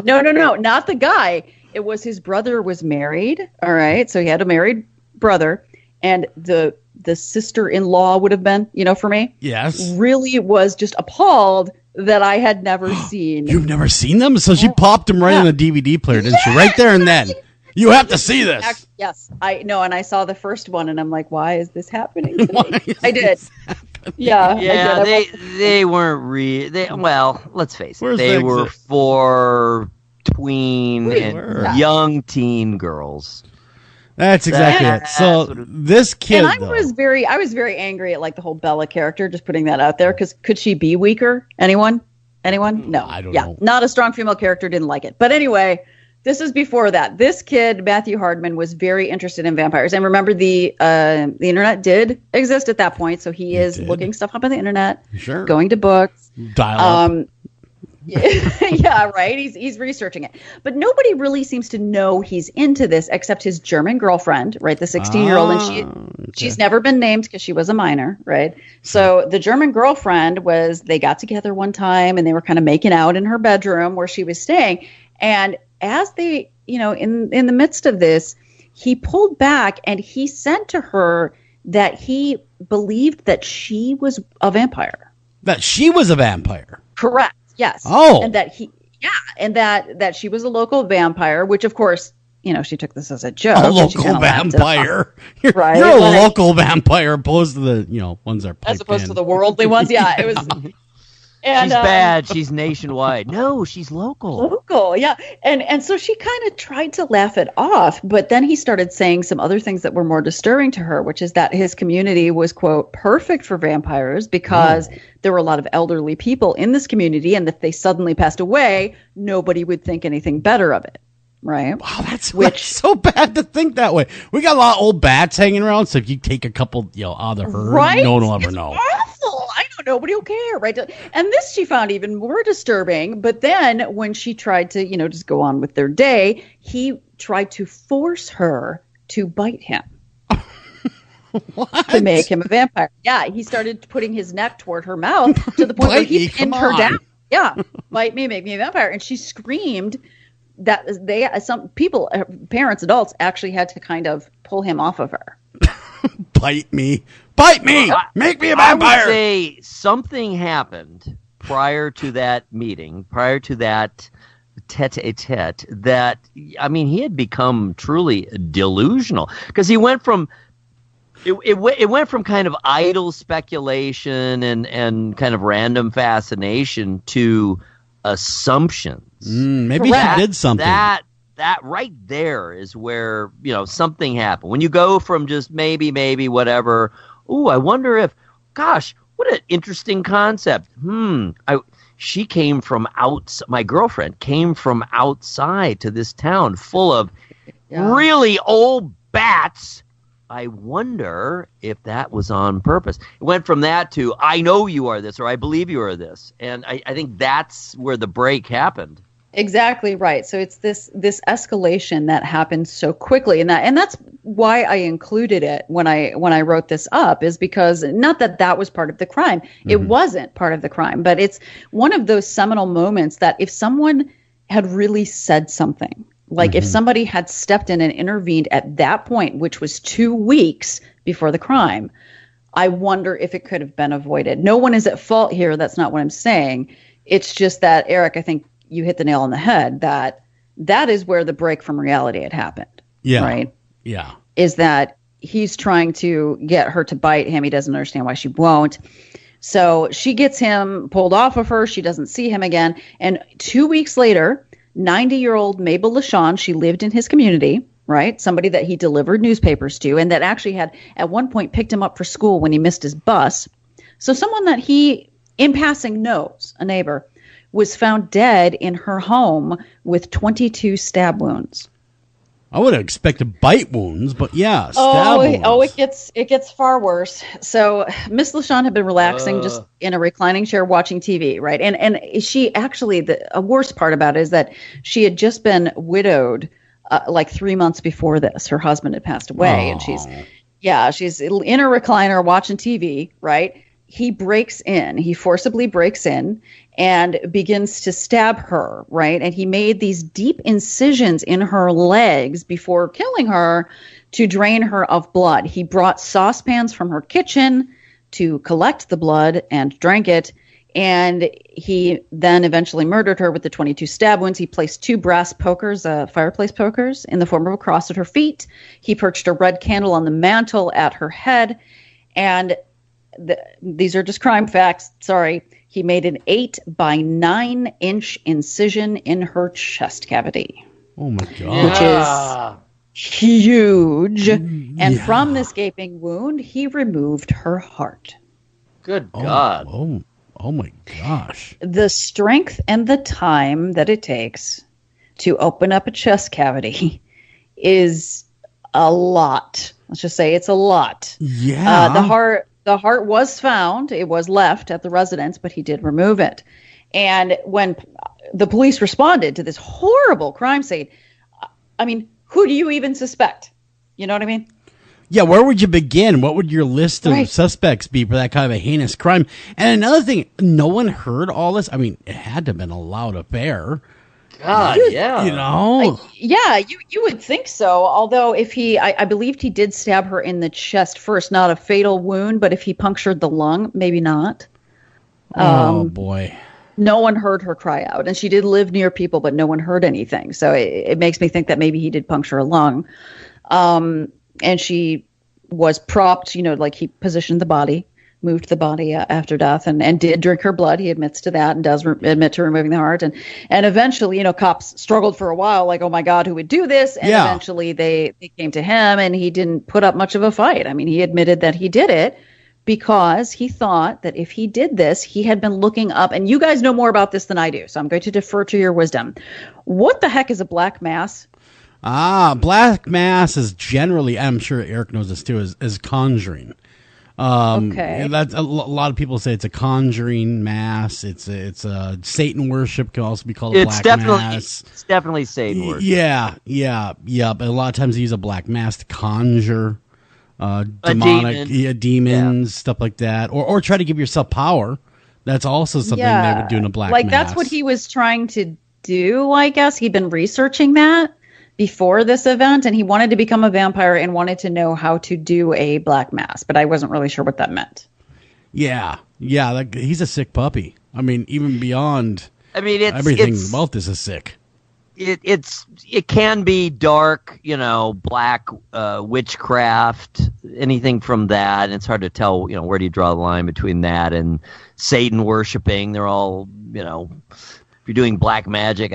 no, not the guy. It was his brother was married. All right, so he had a married brother, and the sister-in-law would have been, for me. Yes. Really was just appalled that I had never seen. You've never seen them? So she popped them right on the DVD player, didn't she? Right there and then. You have to see this. Yes, I know, and I saw the first one, and I'm like, why is this happening to me? I did. Yeah, they weren't let's face it, they were for tween and young teen girls. That's exactly it. So this kid, and I was very angry at like the whole Bella character. Just putting that out there, because could she be weaker? Anyone? No. I don't know. Not a strong female character. Didn't like it. But anyway. This is before that. This kid, Matthew Hardman, was very interested in vampires. And remember, the internet did exist at that point. So he is looking stuff up on the internet, going to books. Dial up. Yeah, right. He's researching it. But nobody really seems to know he's into this except his German girlfriend, right? The 16-year-old. And she's never been named because she was a minor, right? So the German girlfriend they got together one time and they were kind of making out in her bedroom where she was staying. And as they, in the midst of this, he pulled back and he said to her that he believed that she was a vampire. That she was a vampire? Correct. Yes. Oh. And that she was a local vampire, which of course, she took this as a joke. A local vampire. You're a local vampire opposed to the, ones that are as opposed to the worldly ones. Yeah, it was. And, she's bad. She's nationwide. No, she's local. Local, yeah. And so she kind of tried to laugh it off, but then he started saying some other things that were more disturbing to her, which is that his community was, quote, perfect for vampires because there were a lot of elderly people in this community, and if they suddenly passed away, nobody would think anything better of it. Right. Wow, that's so bad to think that way. We got a lot of old bats hanging around, so if you take a couple, out of the herd, right? no one will ever know. Awful. I know nobody will care, right? And this she found even more disturbing. But then when she tried to, just go on with their day, he tried to force her to bite him. To make him a vampire. Yeah, he started putting his neck toward her mouth to the point where he pinned her down. Yeah, bite me, make me a vampire. And she screamed that some people, parents, adults, actually had to kind of pull him off of her. Bite me, make me a vampire. I would say something happened prior to that meeting, prior to that tete-a-tete, that, he had become truly delusional, because he went from it went from kind of idle speculation and kind of random fascination to assumptions. Maybe she did something. That right there is where, something happened. When you go from just maybe, whatever, I wonder if, gosh, what an interesting concept. She came from my girlfriend came from outside to this town full of really old bats. I wonder if that was on purpose. It went from that to, I know you are this, or I believe you are this. And I think that's where the break happened. Exactly right. So it's this escalation that happened so quickly, and that's why I included it when I wrote this up, is because not that was part of the crime. Mm-hmm. It wasn't part of the crime, but it's one of those seminal moments that if someone had really said something, like if somebody had stepped in and intervened at that point, which was 2 weeks before the crime, I wonder if it could have been avoided. No one is at fault here. That's not what I'm saying. It's just that, Eric, I think you hit the nail on the head, that is where the break from reality had happened. Yeah. Right? Yeah. Is that he's trying to get her to bite him. He doesn't understand why she won't. So she gets him pulled off of her. She doesn't see him again. And 2 weeks later, 90-year-old Mabel LaShawn, she lived in his community, right? Somebody that he delivered newspapers to, and that actually had at one point picked him up for school when he missed his bus. So someone that he, in passing, knows, a neighbor, was found dead in her home with 22 stab wounds. I would have expected bite wounds, but yeah, stab wounds. It gets far worse. So Miss LaShawn had been relaxing just in a reclining chair watching TV, right? And she actually, a worst part about it is that she had just been widowed like 3 months before this. Her husband had passed away, and she's in her recliner watching TV, right? He forcibly breaks in and begins to stab her, right? And he made these deep incisions in her legs before killing her to drain her of blood. He brought saucepans from her kitchen to collect the blood and drank it. And he then eventually murdered her with the 22 stab wounds. He placed 2 brass pokers, fireplace pokers, in the form of a cross at her feet. He perched a red candle on the mantle at her head. And these are just crime facts. Sorry. He made an 8 by 9 inch incision in her chest cavity. Oh my God. Which is huge. And from this gaping wound, he removed her heart. Good God. Oh my gosh. The strength and the time that it takes to open up a chest cavity is a lot. Let's just say it's a lot. Yeah. The heart was found. It was left at the residence, but he did remove it. And when the police responded to this horrible crime scene, I mean, who do you even suspect? You know what I mean? Yeah, where would you begin? What would your list of suspects be for that kind of a heinous crime? And another thing, no one heard all this. I mean, it had to have been a loud affair. God, yeah. You know? You would think so. Although if I believed he did stab her in the chest first, not a fatal wound, but if he punctured the lung, maybe not. Oh, boy. No one heard her cry out. And she did live near people, but no one heard anything. So it makes me think that maybe he did puncture a lung. And she was propped, like he positioned the body moved the body after death and did drink her blood. He admits to that and does admit to removing the heart. And eventually, cops struggled for a while, like, oh my God, who would do this? And eventually they came to him, and he didn't put up much of a fight. I mean, he admitted that he did it because he thought that if he did this, he had been looking up, and you guys know more about this than I do, so I'm going to defer to your wisdom. What the heck is a black mass? Black mass is generally, I'm sure Eric knows this too, is conjuring. Okay. That's a lot of people say it's a conjuring mass. It's a Satan worship, can also be called a black mass. It's definitely Satan worship. Yeah. But a lot of times they use a black mass to conjure demonic demons, stuff like that, or try to give yourself power. That's also something they would do in a black mass. That's what he was trying to do, I guess. He'd been researching that before this event, and he wanted to become a vampire and wanted to know how to do a black mass, but I wasn't really sure what that meant. Yeah, he's a sick puppy. I mean, even beyond, everything about this is sick. It can be dark, black witchcraft, anything from that. And it's hard to tell, where do you draw the line between that and Satan worshiping? They're all, if you're doing black magic,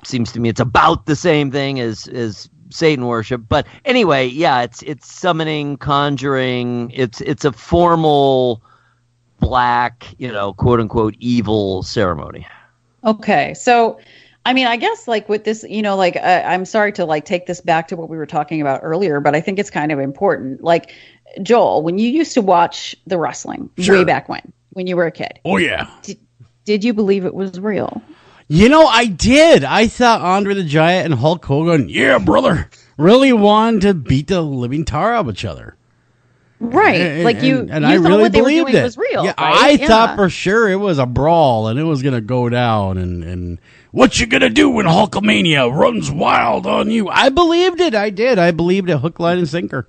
seems to me it's about the same thing as Satan worship. But anyway, it's summoning, conjuring. It's a formal black, quote unquote evil ceremony. Okay, so I mean, I guess with this, I'm sorry to take this back to what we were talking about earlier, but I think it's kind of important. Joel, when you used to watch the wrestling way back when you were a kid. Oh yeah. Did you believe it was real? I did. I thought Andre the Giant and Hulk Hogan, brother, really wanted to beat the living tar out of each other. Right. And I really believed it. Was real. Yeah, right? I thought for sure it was a brawl and it was going to go down. And what you going to do when Hulkamania runs wild on you? I believed it. I did. I believed it hook, line, and sinker.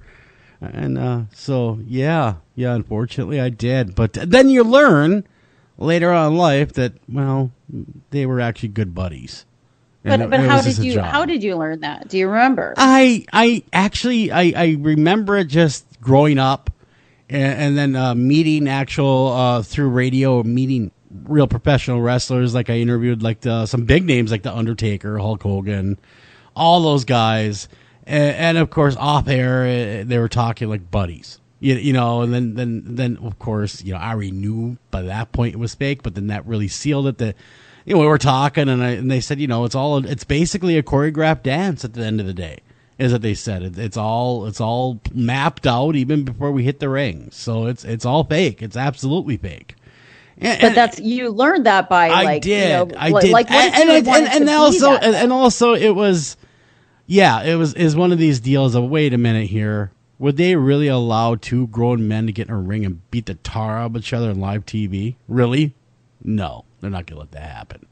And unfortunately I did. But then you learn later on in life that, they were actually good buddies. But how did you learn that? Do you remember? I remember it just growing up and then meeting through radio, meeting real professional wrestlers. I interviewed some big names like The Undertaker, Hulk Hogan, all those guys. And of course, off air, they were talking like buddies. And then of course, I already knew by that point it was fake, but then that really sealed it. That we were talking, and they said, it's basically a choreographed dance at the end of the day, is what they said. It's all mapped out even before we hit the ring, so it's all fake. It's absolutely fake. But you learned that by I did. And also it was one of these deals of, wait a minute here. Would they really allow two grown men to get in a ring and beat the tar out of each other on live TV? Really? No, they're not going to let that happen.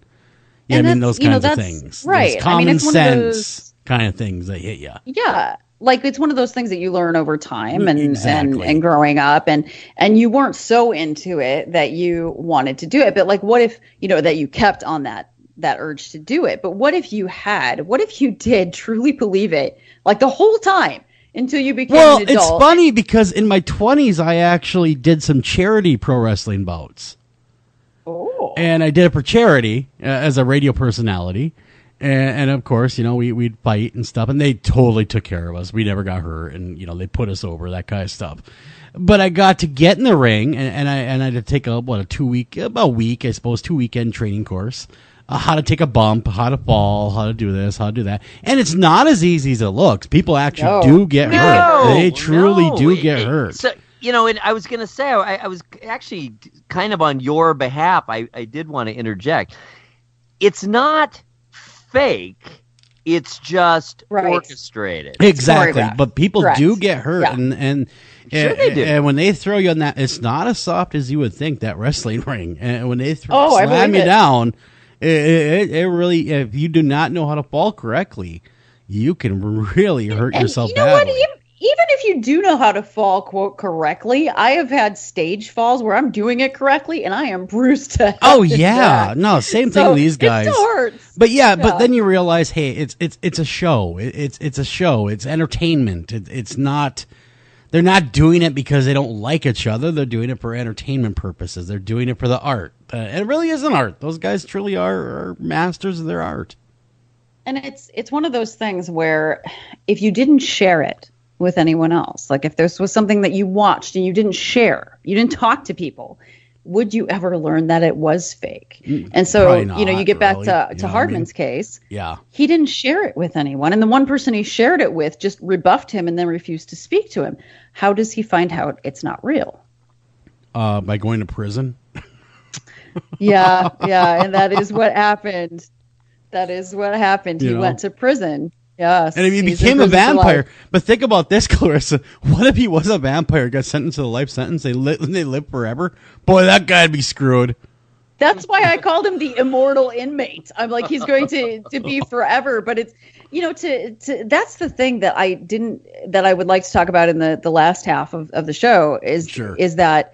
Yeah, those kinds of things. Right. Those common sense kind of things that hit you. Yeah. It's one of those things that you learn over time and growing up, and you weren't so into it that you wanted to do it. But what if, that you kept on that urge to do it? But what if you did truly believe it the whole time? Until you became an adult. It's funny because in my 20s, I actually did some charity pro wrestling bouts. Oh. And I did it for charity as a radio personality. And of course, we'd fight and stuff, and they totally took care of us. We never got hurt, and, they put us over, that kind of stuff. But I got to get in the ring, and I had to take a 2 weekend training course. How to take a bump, how to fall, how to do this, how to do that. And it's not as easy as it looks. People actually do get hurt. They truly do get hurt. So, and I was going to say, I was actually kind of on your behalf. I did want to interject. It's not fake. It's just orchestrated. Exactly. But people do get hurt. Yeah. And sure they do. And when they throw you on that, it's not as soft as you would think, that wrestling ring. And when they slam you down, it really, if you do not know how to fall correctly, you can really hurt yourself badly. Even if you do know how to fall, quote, correctly, I have had stage falls where I'm doing it correctly and I am bruised to hell. Oh yeah, no, same thing with these guys. It still hurts. But but then you realize, hey, it's a show. It's a show. It's entertainment. It's not they're not doing it because they don't like each other. They're doing it for entertainment purposes. They're doing it for the art. And it really is an art. Those guys truly are masters of their art. And it's one of those things where if you didn't share it with anyone else, like if this was something that you watched and you didn't share, you didn't talk to people, would you ever learn that it was fake? And so, not, you get back really. to Hardman's case. Yeah. He didn't share it with anyone. And the one person he shared it with just rebuffed him and then refused to speak to him. How does he find out it's not real? By going to prison. Yeah. And that is what happened. He went to prison. Yes. And if he became a vampire, but think about this, Clarissa. What if he was a vampire, got sentenced to a life sentence, they live forever? Boy, that guy'd be screwed. That's why I called him the immortal inmate. I'm like, he's going to be forever. But it's, that's the thing that I would like to talk about in the last half of the show is that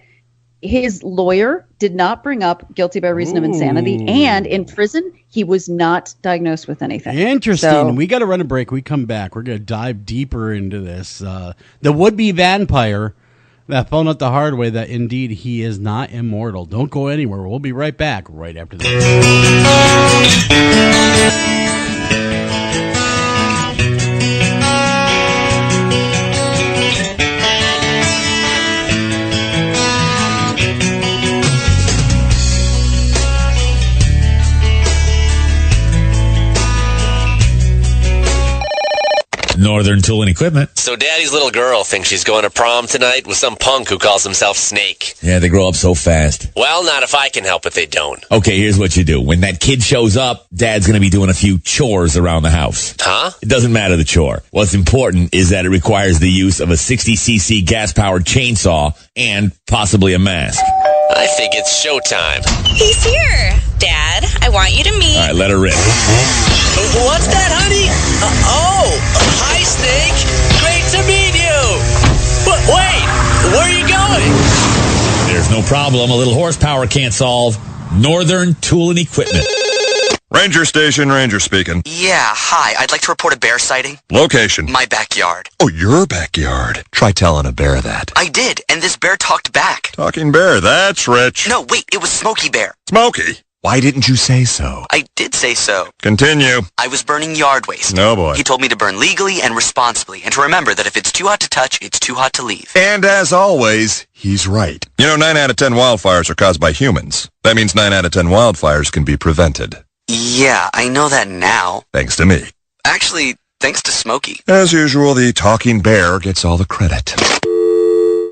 his lawyer did not bring up guilty by reason of insanity, and in prison he was not diagnosed with anything. Interesting. So, we got to run a break. We come back. We're going to dive deeper into this. The would-be vampire that found out the hard way that indeed he is not immortal. Don't go anywhere. We'll be right back right after this. Northern Tool and Equipment. So Daddy's little girl thinks she's going to prom tonight with some punk who calls himself Snake. Yeah, they grow up so fast. Well, not if I can help it, they don't. Okay, here's what you do. When that kid shows up, Dad's going to be doing a few chores around the house. Huh? It doesn't matter the chore. What's important is that it requires the use of a 60cc gas-powered chainsaw and possibly a mask. I think it's showtime. He's here. Dad, I want you to meet... All right, let her rip. What's that, honey? Hi, Snake. Great to meet you. But wait, where are you going? There's no problem a little horsepower can't solve. Northern Tool and Equipment. Ranger Station, Ranger speaking. Yeah, hi. I'd like to report a bear sighting. Location. My backyard. Oh, your backyard. Try telling a bear that. I did, and this bear talked back. Talking bear, that's rich. No, wait, it was Smokey Bear. Smokey? Why didn't you say so? I did say so. Continue. I was burning yard waste. No, boy. He told me to burn legally and responsibly, and to remember that if it's too hot to touch, it's too hot to leave. And as always, he's right. 9 out of 10 wildfires are caused by humans. That means 9 out of 10 wildfires can be prevented. Yeah, I know that now. Thanks to me. Actually, thanks to Smokey. As usual, the talking bear gets all the credit.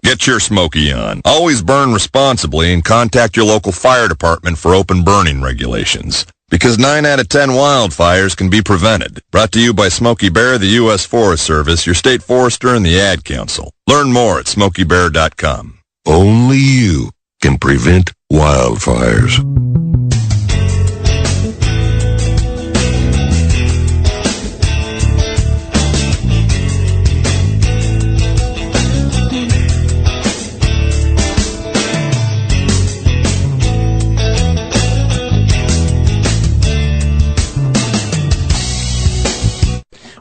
Get your Smokey on. Always burn responsibly and contact your local fire department for open burning regulations. Because 9 out of 10 wildfires can be prevented. Brought to you by Smokey Bear, the U.S. Forest Service, your state forester, and the Ad Council. Learn more at smokeybear.com. Only you can prevent wildfires.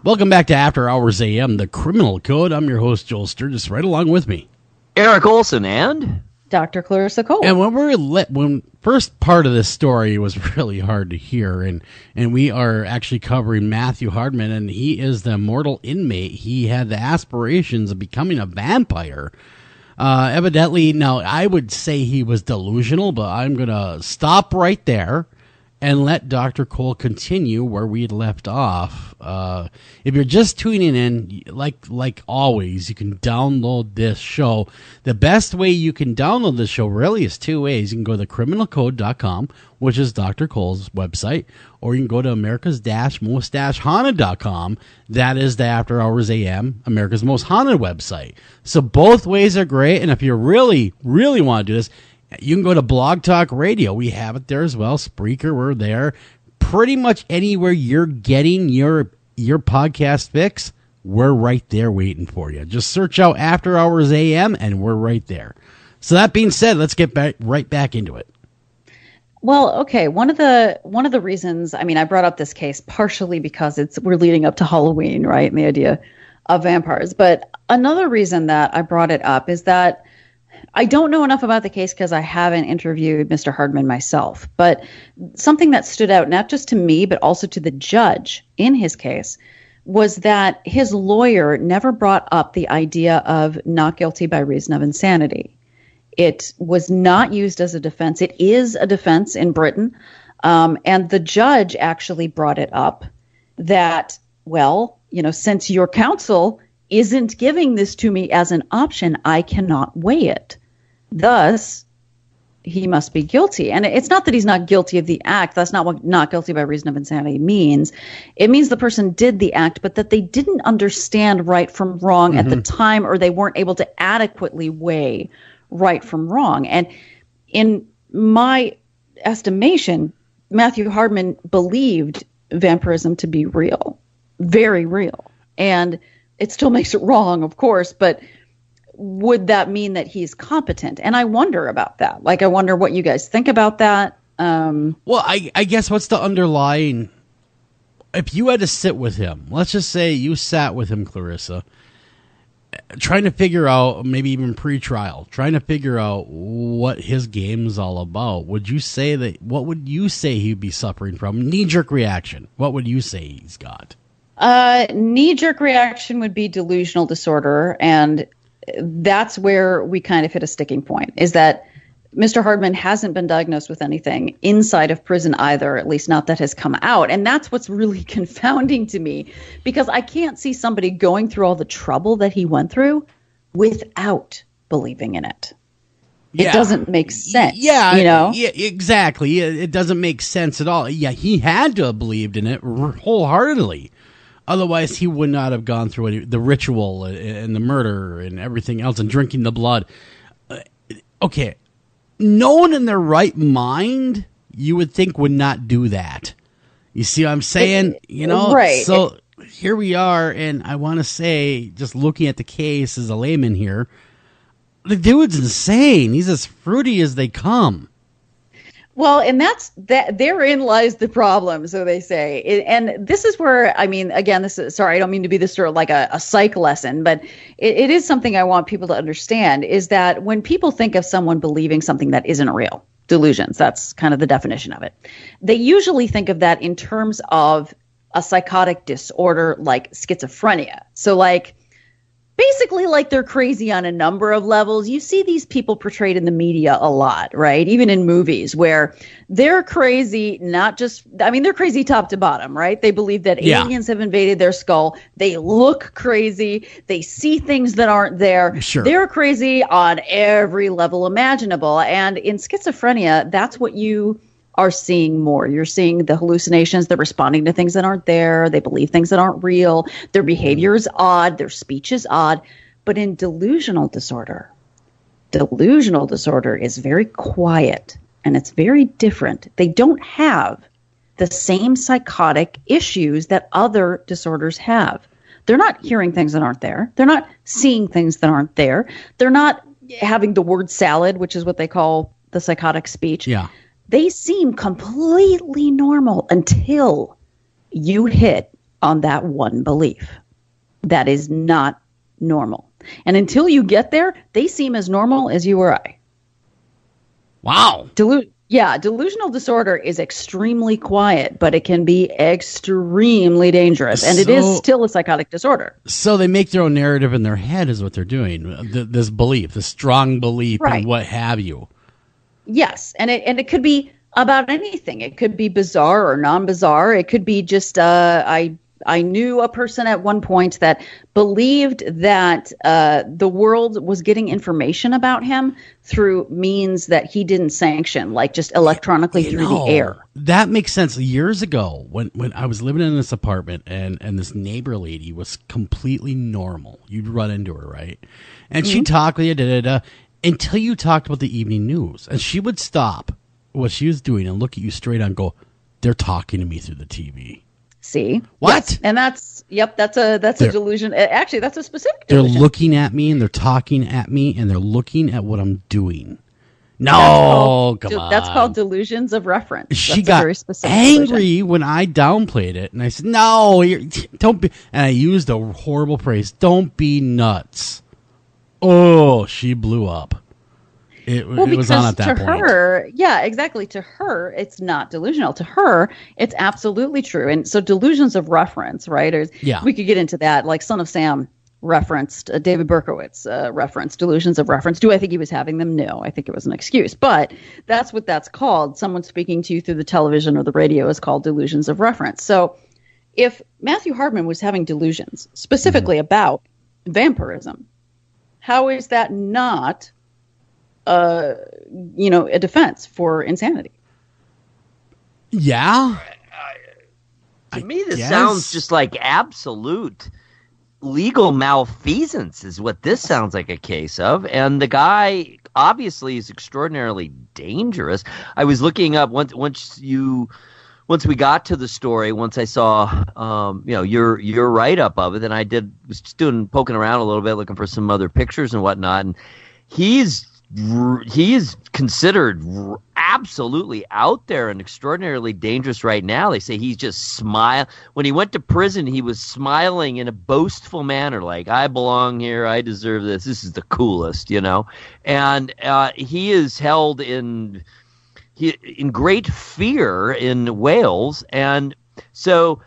Welcome back to After Hours AM, the Criminal Code. I'm your host, Joel Sturgis. Right along with me, Eric Olsen and Dr. Clarissa Cole. And when first part of this story was really hard to hear, and we are actually covering Matthew Hardman, and he is the immortal inmate. He had the aspirations of becoming a vampire. Evidently, now I would say he was delusional, but I'm going to stop right there and let Dr. Cole continue where we had left off. If you're just tuning in, like always, you can download this show. The best way you can download this show really is two ways. You can go to criminalcode.com, which is Dr. Cole's website, or you can go to America's-Most-Haunted.com. That is the After Hours AM, America's Most Haunted website. So both ways are great, and if you really, really want to do this, you can go to Blog Talk Radio. We have it there as well. Spreaker, we're there. Pretty much anywhere you're getting your podcast fix, we're right there waiting for you. Just search out After Hours AM, and we're right there. So that being said, let's get right back into it. Well, okay. One of the reasons, I brought up this case partially because we're leading up to Halloween, right? And the idea of vampires. But another reason that I brought it up is that I don't know enough about the case because I haven't interviewed Mr. Hardman myself. But something that stood out, not just to me, but also to the judge in his case, was that his lawyer never brought up the idea of not guilty by reason of insanity. It was not used as a defense. It is a defense in Britain. And the judge actually brought it up that, well, since your counsel isn't giving this to me as an option, I cannot weigh it. Thus, he must be guilty. And it's not that he's not guilty of the act. That's not what not guilty by reason of insanity means. It means the person did the act, but that they didn't understand right from wrong at the time, or they weren't able to adequately weigh right from wrong. And in my estimation, Matthew Hardman believed vampirism to be real, very real. And it still makes it wrong, of course, but would that mean that he's competent? And I wonder about that. Like, I wonder what you guys think about that. Well, I guess what's the underlying, if you had to sit with him, let's just say you sat with him, Clarissa, trying to figure out, maybe even pre-trial, trying to figure out what his game's all about, what would you say he'd be suffering from? Knee-jerk reaction. What would you say he's got? Knee-jerk reaction would be delusional disorder, and that's where we kind of hit a sticking point, is that Mr. Hardman hasn't been diagnosed with anything inside of prison either, at least not that has come out. And that's what's really confounding to me, because I can't see somebody going through all the trouble that he went through without believing in it. It doesn't make sense. Yeah, exactly. It doesn't make sense at all. Yeah, he had to have believed in it wholeheartedly. Otherwise, he would not have gone through the ritual and the murder and everything else and drinking the blood. Okay, no one in their right mind, you would think, would not do that. You see what I'm saying? Right. So here we are, and I want to say, just looking at the case as a layman here, the dude's insane. He's as fruity as they come. Well, and therein lies the problem, so they say. And this is where, I mean, again, I don't mean to be this sort of like a psych lesson, but it is something I want people to understand, is that when people think of someone believing something that isn't real, delusions, that's kind of the definition of it, they usually think of that in terms of a psychotic disorder like schizophrenia. So like, basically, like, they're crazy on a number of levels. You see these people portrayed in the media a lot, right? Even in movies, where they're crazy, they're crazy top to bottom, right? They believe that aliens have invaded their skull. They look crazy. They see things that aren't there. Sure. They're crazy on every level imaginable. And in schizophrenia, that's what you are seeing more. You're seeing the hallucinations. They're responding to things that aren't there. They believe things that aren't real. Their behavior is odd. Their speech is odd. But in delusional disorder is very quiet, and it's very different. They don't have the same psychotic issues that other disorders have. They're not hearing things that aren't there. They're not seeing things that aren't there. They're not having the word salad, which is what they call the psychotic speech. Yeah. They seem completely normal until you hit on that one belief. That is not normal. And until you get there, they seem as normal as you or I. Wow. Delusional disorder is extremely quiet, but it can be extremely dangerous. And it is still a psychotic disorder. So they make their own narrative in their head is what they're doing. This belief, this strong belief, right, and what have you. Yes, and it could be about anything. It could be bizarre or non-bizarre. It could be just I knew a person at one point that believed that the world was getting information about him through means that he didn't sanction, like just electronically through the air. That makes sense. Years ago, when I was living in this apartment and this neighbor lady was completely normal. You'd run into her, right? And she'd talk with you, until you talked about the evening news. And she would stop what she was doing and look at you straight on and go, they're talking to me through the TV. See? What? Yes. And that's a delusion. Actually, that's a specific delusion. They're looking at me and they're talking at me and they're looking at what I'm doing. No, come on. That's called delusions of reference. She That's a got very specific angry delusion. when I downplayed it, and I said, "No, don't be." And I used a horrible phrase. Don't be nuts. Oh, she blew up. It was on at that point. To her, yeah, exactly. To her, it's not delusional. To her, it's absolutely true. And so delusions of reference, right? We could get into that. Like Son of Sam referenced, David Berkowitz referenced delusions of reference. Do I think he was having them? No, I think it was an excuse. But that's what that's called. Someone speaking to you through the television or the radio is called delusions of reference. So if Matthew Hardman was having delusions specifically about vampirism, how is that not a defense for insanity? Yeah. To me, this sounds just like absolute legal malfeasance is what this sounds like a case of. And the guy obviously is extraordinarily dangerous. I was looking up once we got to the story, once I saw your write-up of it, and was just poking around a little bit looking for some other pictures and whatnot, and he is considered absolutely out there and extraordinarily dangerous right now. They say he's just when he went to prison, he was smiling in a boastful manner, like, I belong here, I deserve this, this is the coolest, and he is held in great fear in Wales. And so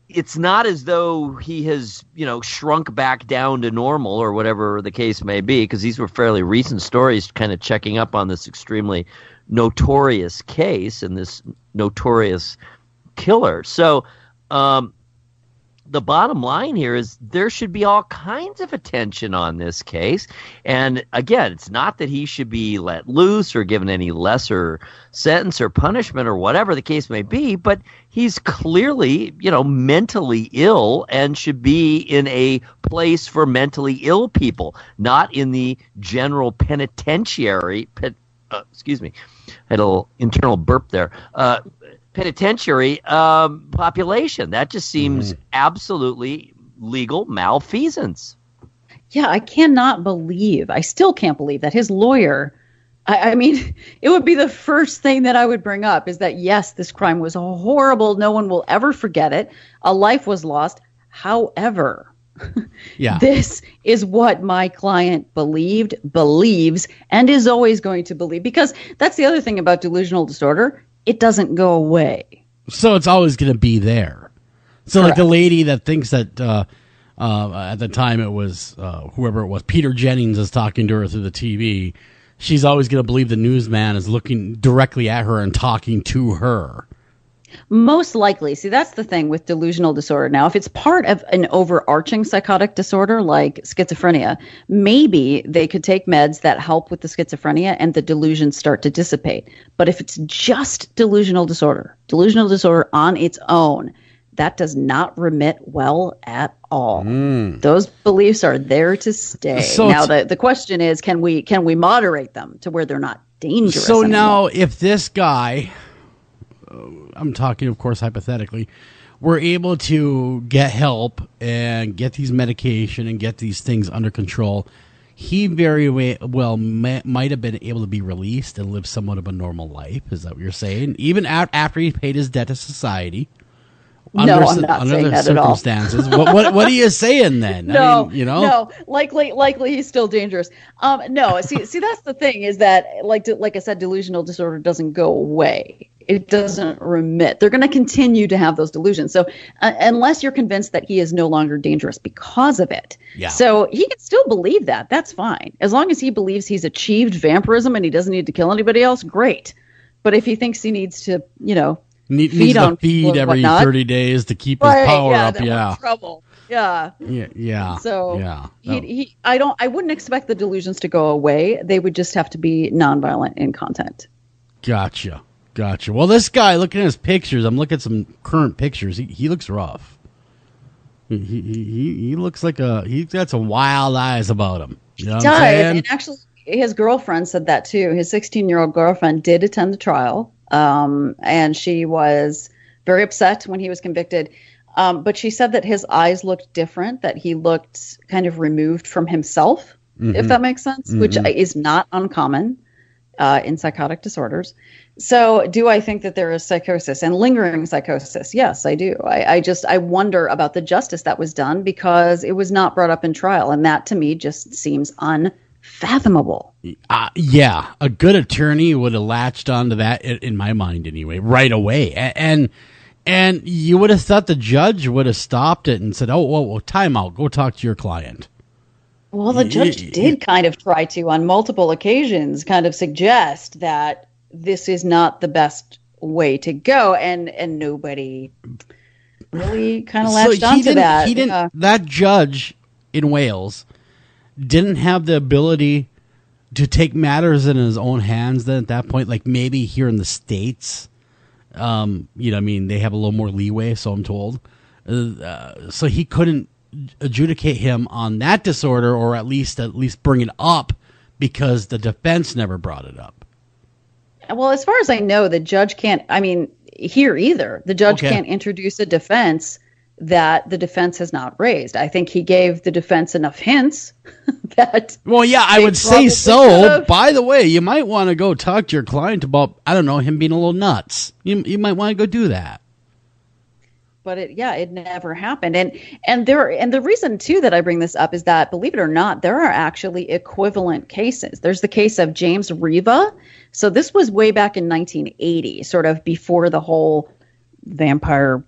it's not as though he has, shrunk back down to normal or whatever the case may be, because these were fairly recent stories kind of checking up on this extremely notorious case and this notorious killer. So the bottom line here is there should be all kinds of attention on this case. And again, it's not that he should be let loose or given any lesser sentence or punishment or whatever the case may be, but he's clearly, mentally ill and should be in a place for mentally ill people, not in the general penitentiary. Excuse me, I had a little internal burp there. Penitentiary population. That just seems absolutely legal malfeasance. Yeah, I still can't believe that his lawyer, I mean, it would be the first thing that I would bring up is that, yes, this crime was horrible. No one will ever forget it. A life was lost. However, this is what my client believes, and is always going to believe, because that's the other thing about delusional disorder. It doesn't go away. So it's always going to be there. So Correct. Like the lady that thinks that at the time it was whoever it was, Peter Jennings is talking to her through the TV. She's always going to believe the newsman is looking directly at her and talking to her. Most likely. See, that's the thing with delusional disorder. Now, if it's part of an overarching psychotic disorder like schizophrenia, maybe they could take meds that help with the schizophrenia and the delusions start to dissipate. But if it's just delusional disorder on its own, that does not remit well at all. Those beliefs are there to stay. So now, the question is, can we moderate them to where they're not dangerous So anymore? now, if this guy, I'm talking, of course, hypothetically, we're able to get help and get these medication and get these things under control, he very well might have been able to be released and live somewhat of a normal life. Is that what you're saying? Even after he paid his debt to society? No, I'm not saying that at all. Circumstances. what are you saying then? No, I mean, no. Likely he's still dangerous. No, see, that's the thing is that, like I said, delusional disorder doesn't go away. It doesn't remit. They're going to continue to have those delusions. So unless you're convinced that he is no longer dangerous because of it. Yeah. So he can still believe that. That's fine. As long as he believes he's achieved vampirism and he doesn't need to kill anybody else, great. But if he thinks he needs to, needs feed to feed every 30 days to keep his power up. Then we're in trouble. Yeah. Yeah. So yeah. I wouldn't expect the delusions to go away. They would just have to be nonviolent in content. Gotcha. Well, this guy, looking at his pictures, I'm looking at some current pictures. He looks rough. He looks like he's got some wild eyes about him. You know what I'm saying? And actually, his girlfriend said that too. His 16-year-old girlfriend did attend the trial, and she was very upset when he was convicted. But she said that his eyes looked different, that he looked kind of removed from himself if that makes sense, which is not uncommon in psychotic disorders. So do I think that there is psychosis and lingering psychosis? Yes, I do. I wonder about the justice that was done because it was not brought up in trial. And that to me just seems unfathomable. Yeah, a good attorney would have latched onto that, in my mind anyway, right away. And you would have thought the judge would have stopped it and said, oh, time out, go talk to your client. Well, the judge did kind of try to, on multiple occasions, kind of suggest that this is not the best way to go, and nobody really kind of latched onto that. He didn't. That judge in Wales didn't have the ability to take matters in his own hands. Then at that point, like maybe here in the States, they have a little more leeway. So I'm told. So he couldn't adjudicate him on that disorder, or at least bring it up because the defense never brought it up. Well, as far as I know, the judge can't, here either. The judge can't introduce a defense that the defense has not raised. I think he gave the defense enough hints that... Well, yeah, I would say so. By the way, you might want to go talk to your client about, I don't know, him being a little nuts. You might want to go do that. But it never happened. And the reason too that I bring this up is that, believe it or not, there are actually equivalent cases. There's the case of James Riva. So this was way back in 1980, sort of before the whole vampire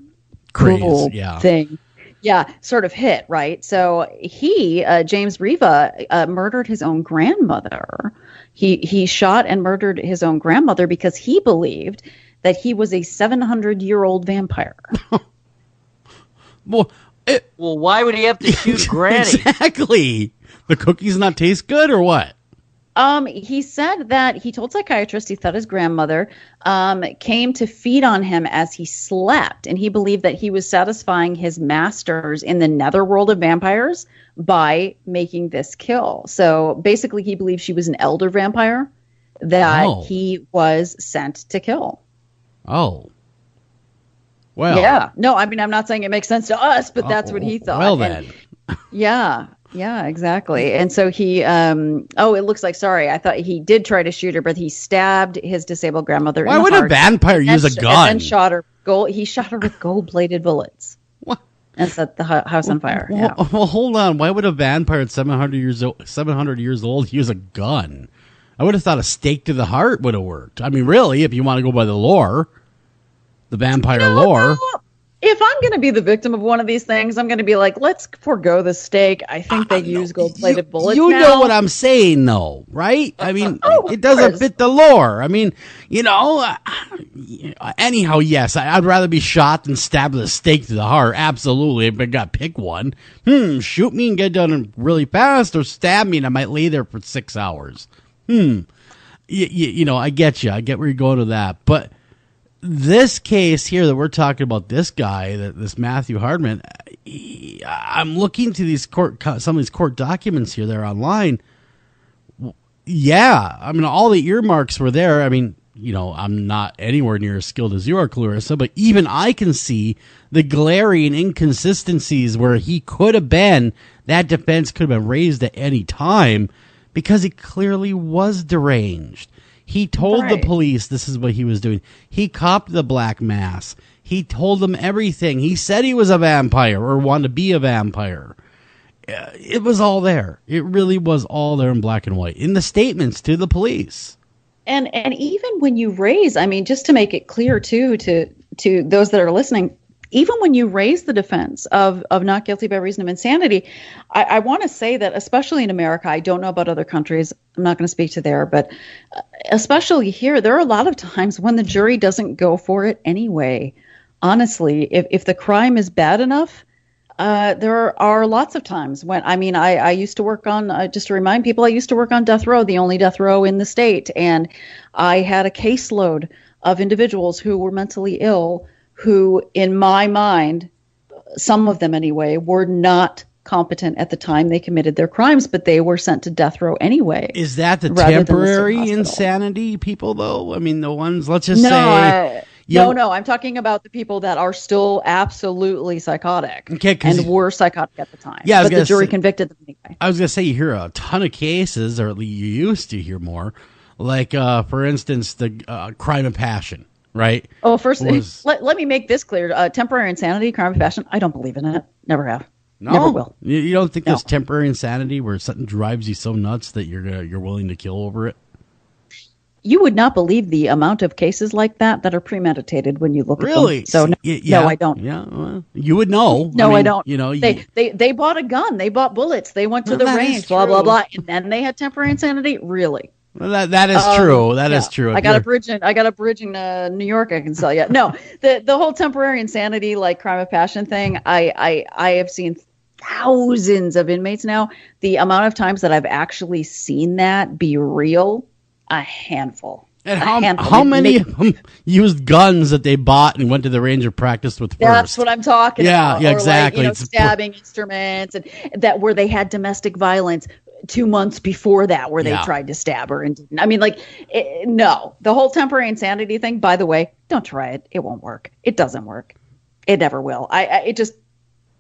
craze thing. Yeah, sort of hit, right? So James Riva, murdered his own grandmother. He shot and murdered his own grandmother because he believed that he was a 700-year-old vampire. Well, why would he have to shoot Granny? Exactly. The cookies not taste good or what? He said that he told psychiatrists he thought his grandmother came to feed on him as he slept, and he believed that he was satisfying his masters in the netherworld of vampires by making this kill. So basically, he believed she was an elder vampire that he was sent to kill. Oh. Well. Yeah. No, I'm not saying it makes sense to us, but that's what he thought. Well, then. Yeah, exactly. And so he, it looks like, I thought he did try to shoot her, but he stabbed his disabled grandmother. Why would a vampire use a gun? And shot her. He shot her with gold-plated bullets. What? And set the house on fire. Well, hold on. Why would a vampire at 700 years old use a gun? I would have thought a stake to the heart would have worked. I mean, really, if you want to go by the lore, the vampire lore. No. If I'm going to be the victim of one of these things, I'm going to be like, let's forego the stake. I think they use gold-plated bullets You now. know what I'm saying, though, right? I mean, it doesn't fit the lore. I mean, anyhow, yes, I'd rather be shot than stabbed with a stake to the heart. Absolutely. If I got to pick one, shoot me and get done really fast, or stab me and I might lay there for 6 hours. I get you. I get where you're going with that. But this case here that we're talking about, this guy, this Matthew Hardman, I'm looking to some of these court documents here that are online. Yeah, I mean, all the earmarks were there. I mean, I'm not anywhere near as skilled as you are, Clarissa, but even I can see the glaring inconsistencies where he could have been, that defense could have been raised at any time because he clearly was deranged. He told the police this is what he was doing. He copped the black mass. He told them everything. He said he was a vampire or wanted to be a vampire. It was all there. It really was all there in black and white in the statements to the police. And even when you raise, just to make it clear too to those that are listening, even when you raise the defense of not guilty by reason of insanity, I want to say that, especially in America, I don't know about other countries, I'm not going to speak to there, but especially here, there are a lot of times when the jury doesn't go for it anyway. Honestly, if the crime is bad enough, there are lots of times when, I used to work on, just to remind people, I used to work on death row, the only death row in the state, and I had a caseload of individuals who were mentally ill, who, in my mind, some of them anyway, were not competent at the time they committed their crimes, but they were sent to death row anyway. Is that the temporary insanity people, though? I mean, the ones, let's just say, No, I'm talking about the people that are still absolutely psychotic and were psychotic at the time. Yeah, but the jury convicted them anyway. I was going to say, you hear a ton of cases, or at least you used to hear more, like, for instance, the crime of passion, right? Oh, first, let me make this clear. Temporary insanity, crime of passion, I don't believe in it. Never have. No? Never will. You don't think that's temporary insanity where something drives you so nuts that you're willing to kill over it? You would not believe the amount of cases like that are premeditated when you look at them. Really? So no, I don't. Yeah, well, you would know. No, I don't. You know, they bought a gun. They bought bullets. They went to the range. Blah blah blah. And then they had temporary insanity. Really? Well, that is true. That is true. I got a bridge in New York. I can sell you. No, the whole temporary insanity, like crime of passion thing. I have seen thousands of inmates now. The amount of times that I've actually seen that be real. A handful. And how many of them used guns that they bought and went to the range of practice with first? That's what I'm talking about. Yeah, exactly. Or like, stabbing instruments, and that where they had domestic violence 2 months before that, where they tried to stab her and didn't. I mean, no. The whole temporary insanity thing, by the way, don't try it. It won't work. It doesn't work. It never will.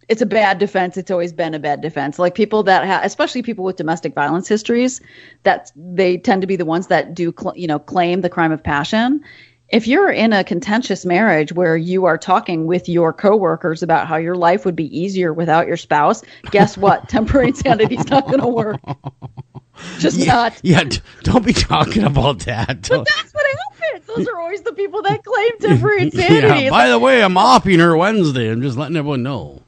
It's a bad defense. It's always been a bad defense. Like people that especially people with domestic violence histories, that they tend to be the ones that do, claim the crime of passion. If you're in a contentious marriage where you are talking with your coworkers about how your life would be easier without your spouse, guess what? Temporary insanity is not going to work. Not. Yeah, don't be talking about that. But that's what happens. Those are always the people that claim temporary insanity. Yeah, by the way, I'm offing her Wednesday. I'm just letting everyone know.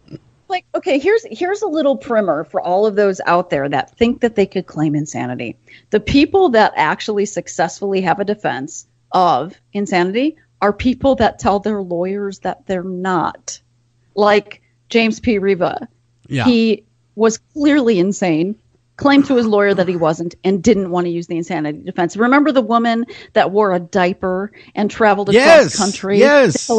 Like, okay, here's a little primer for all of those out there that think that they could claim insanity. The people that actually successfully have a defense of insanity are people that tell their lawyers that they're not. Like James P. Riva. Yeah. He was clearly insane, claimed to his lawyer that he wasn't, and didn't want to use the insanity defense. Remember the woman that wore a diaper and traveled across country? Yes.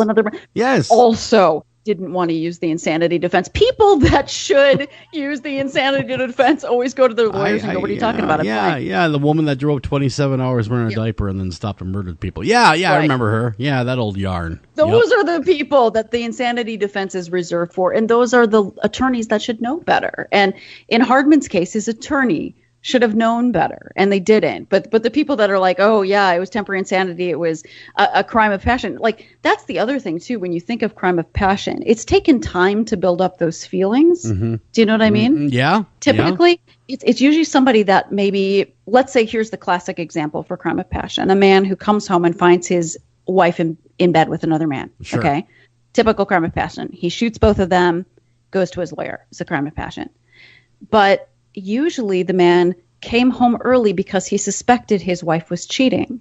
Yes. Also didn't want to use the insanity defense. People that should use the insanity defense always go to their lawyers and go, what are you talking about? Yeah, the woman that drove 27 hours wearing a diaper and then stopped and murdered people. Yeah, right. I remember her. Yeah, that old yarn. Those are the people that the insanity defense is reserved for, and those are the attorneys that should know better. And in Hardman's case, his attorney should have known better, and they didn't. But the people that are like, oh yeah, it was temporary insanity, it was a crime of passion. Like, that's the other thing too. When you think of crime of passion, it's taken time to build up those feelings. Mm-hmm. Do you know what I mean? Mm-hmm. Yeah. Typically, it's usually somebody that maybe, let's say, here's the classic example for crime of passion: a man who comes home and finds his wife in bed with another man. Sure. Okay, typical crime of passion. He shoots both of them, goes to his lawyer. It's a crime of passion, but usually the man came home early because he suspected his wife was cheating,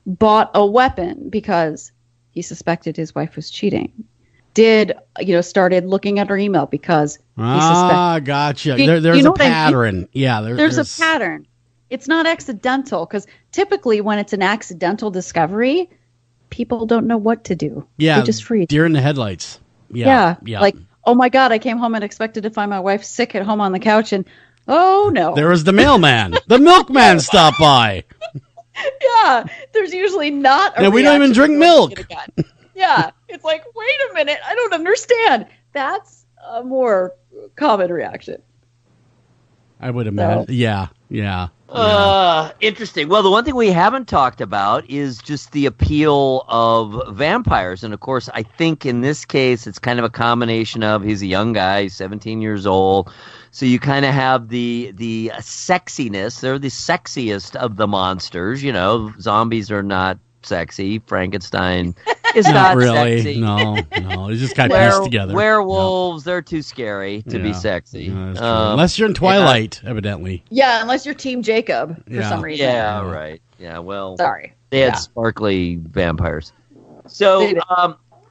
bought a weapon because he suspected his wife was cheating, started looking at her email because he suspected. Gotcha. There's a pattern. I mean? Yeah, there's a pattern. It's not accidental, because typically when it's an accidental discovery, people don't know what to do. Yeah, they just freeze. Deer in the headlights. Yeah. Like, oh my God, I came home and expected to find my wife sick at home on the couch, and oh no, there was the mailman. The milkman stopped by. Yeah, there's usually not. And we don't even drink milk. Yeah, it's like, wait a minute, I don't understand. That's a more common reaction. I would imagine. So. Yeah. Interesting. Well, the one thing we haven't talked about is just the appeal of vampires. And of course, I think in this case, it's kind of a combination of, he's a young guy, 17 years old. So you kind of have the sexiness. They're the sexiest of the monsters. You know, zombies are not sexy. Frankenstein is not really sexy. No, it's just kind of pieced together. Werewolves, they're too scary to be sexy. Unless you're in Twilight, evidently. Yeah, unless you're Team Jacob for some reason. Yeah, right. Yeah, well, sorry. They had sparkly vampires. So,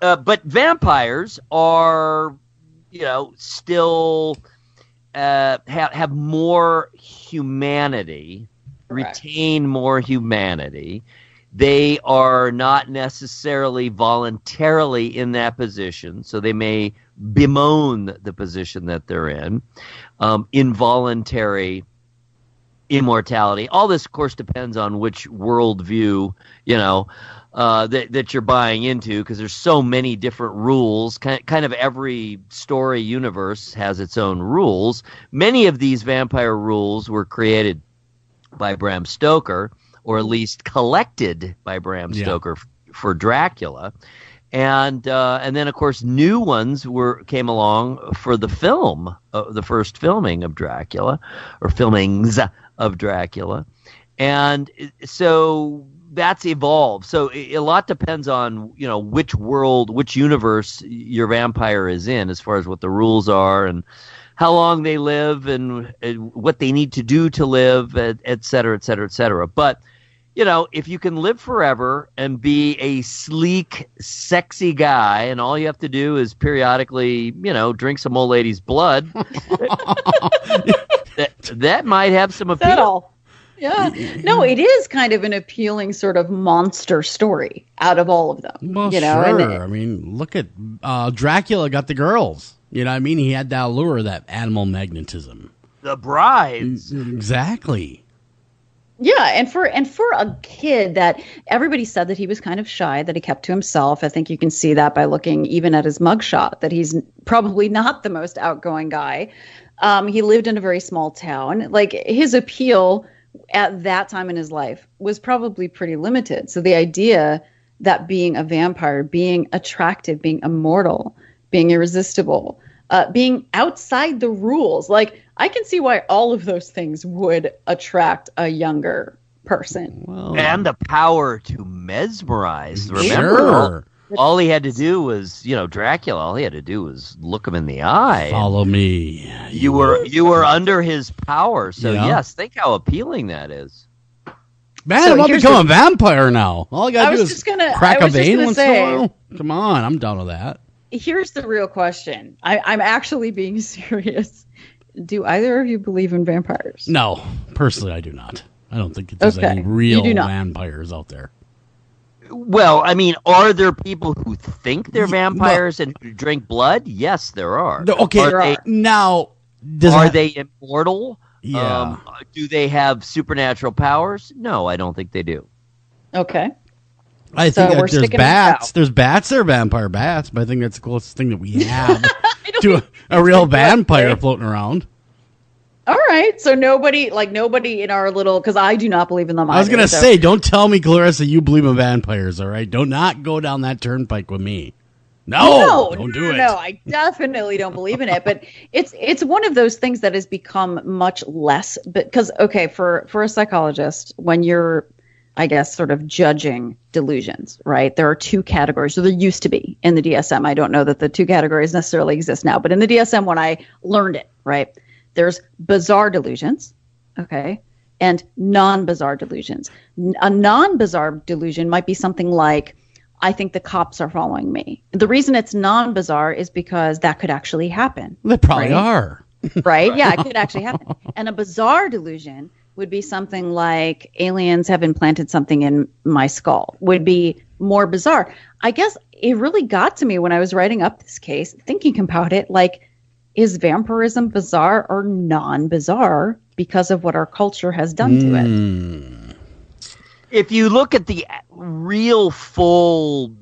but vampires are, still have more humanity, retain more humanity. They are not necessarily voluntarily in that position, so they may bemoan the position that they're in. Involuntary immortality. All this, of course, depends on which worldview, that you're buying into, because there's so many different rules. Kind of every story universe has its own rules. Many of these vampire rules were created by Bram Stoker, or at least collected by Bram Stoker for Dracula. And then, of course, new ones came along for the film, the first filming of Dracula, or filmings of Dracula. And so that's evolved. So a lot depends on, which world, which universe your vampire is in, as far as what the rules are and how long they live and what they need to do to live, et cetera, et cetera, et cetera. But, if you can live forever and be a sleek, sexy guy, and all you have to do is periodically, drink some old lady's blood, that might have some appeal. Settle. Yeah. No, it is kind of an appealing sort of monster story out of all of them. Well, sure. I mean, look at Dracula got the girls. You know what I mean? He had that allure, that animal magnetism. The brides. Exactly. Yeah, and for a kid that everybody said that he was kind of shy, that he kept to himself. I think you can see that by looking even at his mugshot, that he's probably not the most outgoing guy. He lived in a very small town. Like, his appeal at that time in his life was probably pretty limited. So the idea that being a vampire, being attractive, being immortal, being irresistible, being outside the rules, like, I can see why all of those things would attract a younger person. Well, and the power to mesmerize. Remember, all he had to do was, Dracula, all he had to do was look him in the eye. Follow me. You were under his power. So, yes, think how appealing that is. Man, I'm about to become a vampire now. All I got to do is crack a vein once in a while. Come on, I'm done with that. Here's the real question. I'm actually being serious. Do either of you believe in vampires? No, personally, I do not. I don't think there's any real vampires out there. Well, I mean, are there people who think they're vampires and who drink blood? Yes, there are. Okay, now, are they immortal? Yeah. Do they have supernatural powers? No, I don't think they do. Okay. I think that there's bats. There's bats that are vampire bats, but I think that's the closest thing that we have to a real vampire floating around. All right. So nobody in our little, because I do not believe in them either. I was going to say, don't tell me, Clarissa, you believe in vampires, all right? Do not go down that turnpike with me. No, don't do it. No, I definitely don't believe in it. But it's one of those things that has become much less, because, okay, for a psychologist, when you're, I guess, sort of judging delusions, right? There are two categories. So there used to be in the DSM. I don't know that the two categories necessarily exist now, but in the DSM, when I learned it, right, there's bizarre delusions, okay, and non-bizarre delusions. A non-bizarre delusion might be something like, I think the cops are following me. The reason it's non-bizarre is because that could actually happen. They probably are. Right? Yeah, it could actually happen. And a bizarre delusion would be something like aliens have implanted something in my skull, would be more bizarre. I guess it really got to me when I was writing up this case, thinking about it, like, is vampirism bizarre or non-bizarre because of what our culture has done to it? If you look at the real full,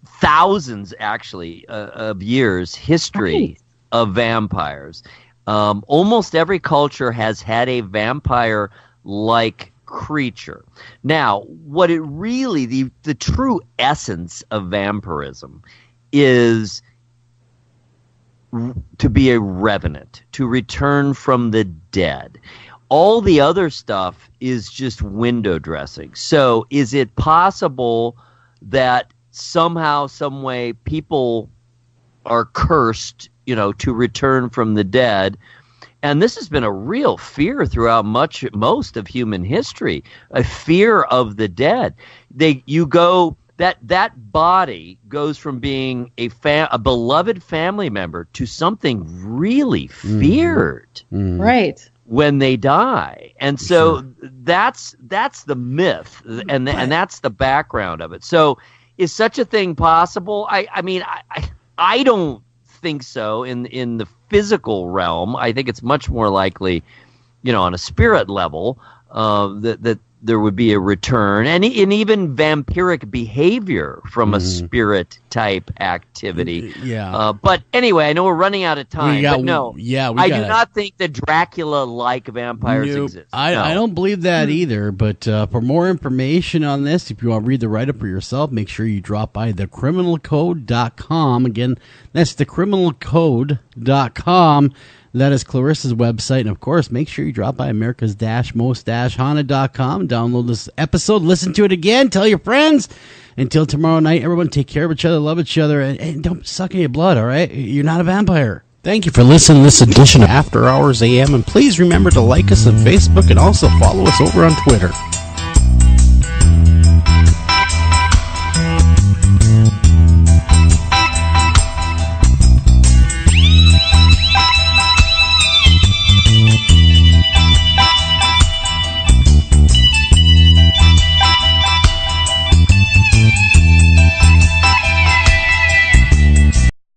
thousands actually of years history of vampires, almost every culture has had a vampire-like creature. Now, what it really, the true essence of vampirism is to be a revenant, to return from the dead. All the other stuff is just window dressing. So is it possible that somehow, some way, people are cursed, to return from the dead? And this has been a real fear throughout most of human history, a fear of the dead. That body goes from being a beloved family member to something really feared. Right. When they die. And so that's the myth, and that's the background of it. So is such a thing possible? I don't think so in the physical realm. I think it's much more likely on a spirit level, that there would be a return, and even vampiric behavior from a spirit type activity. Yeah. But anyway, I know we're running out of time. I do not think that Dracula-like vampires exist. I don't believe that either. But for more information on this, if you want to read the write-up for yourself, make sure you drop by thecriminalcode.com. Again, that's thecriminalcode.com. That is Clarissa's website. And, of course, make sure you drop by America's-Most-Haunted.com. Download this episode. Listen to it again. Tell your friends. Until tomorrow night, everyone take care of each other, love each other, and don't suck any blood, all right? You're not a vampire. Thank you for listening to this edition of After Hours AM. And please remember to like us on Facebook and also follow us over on Twitter.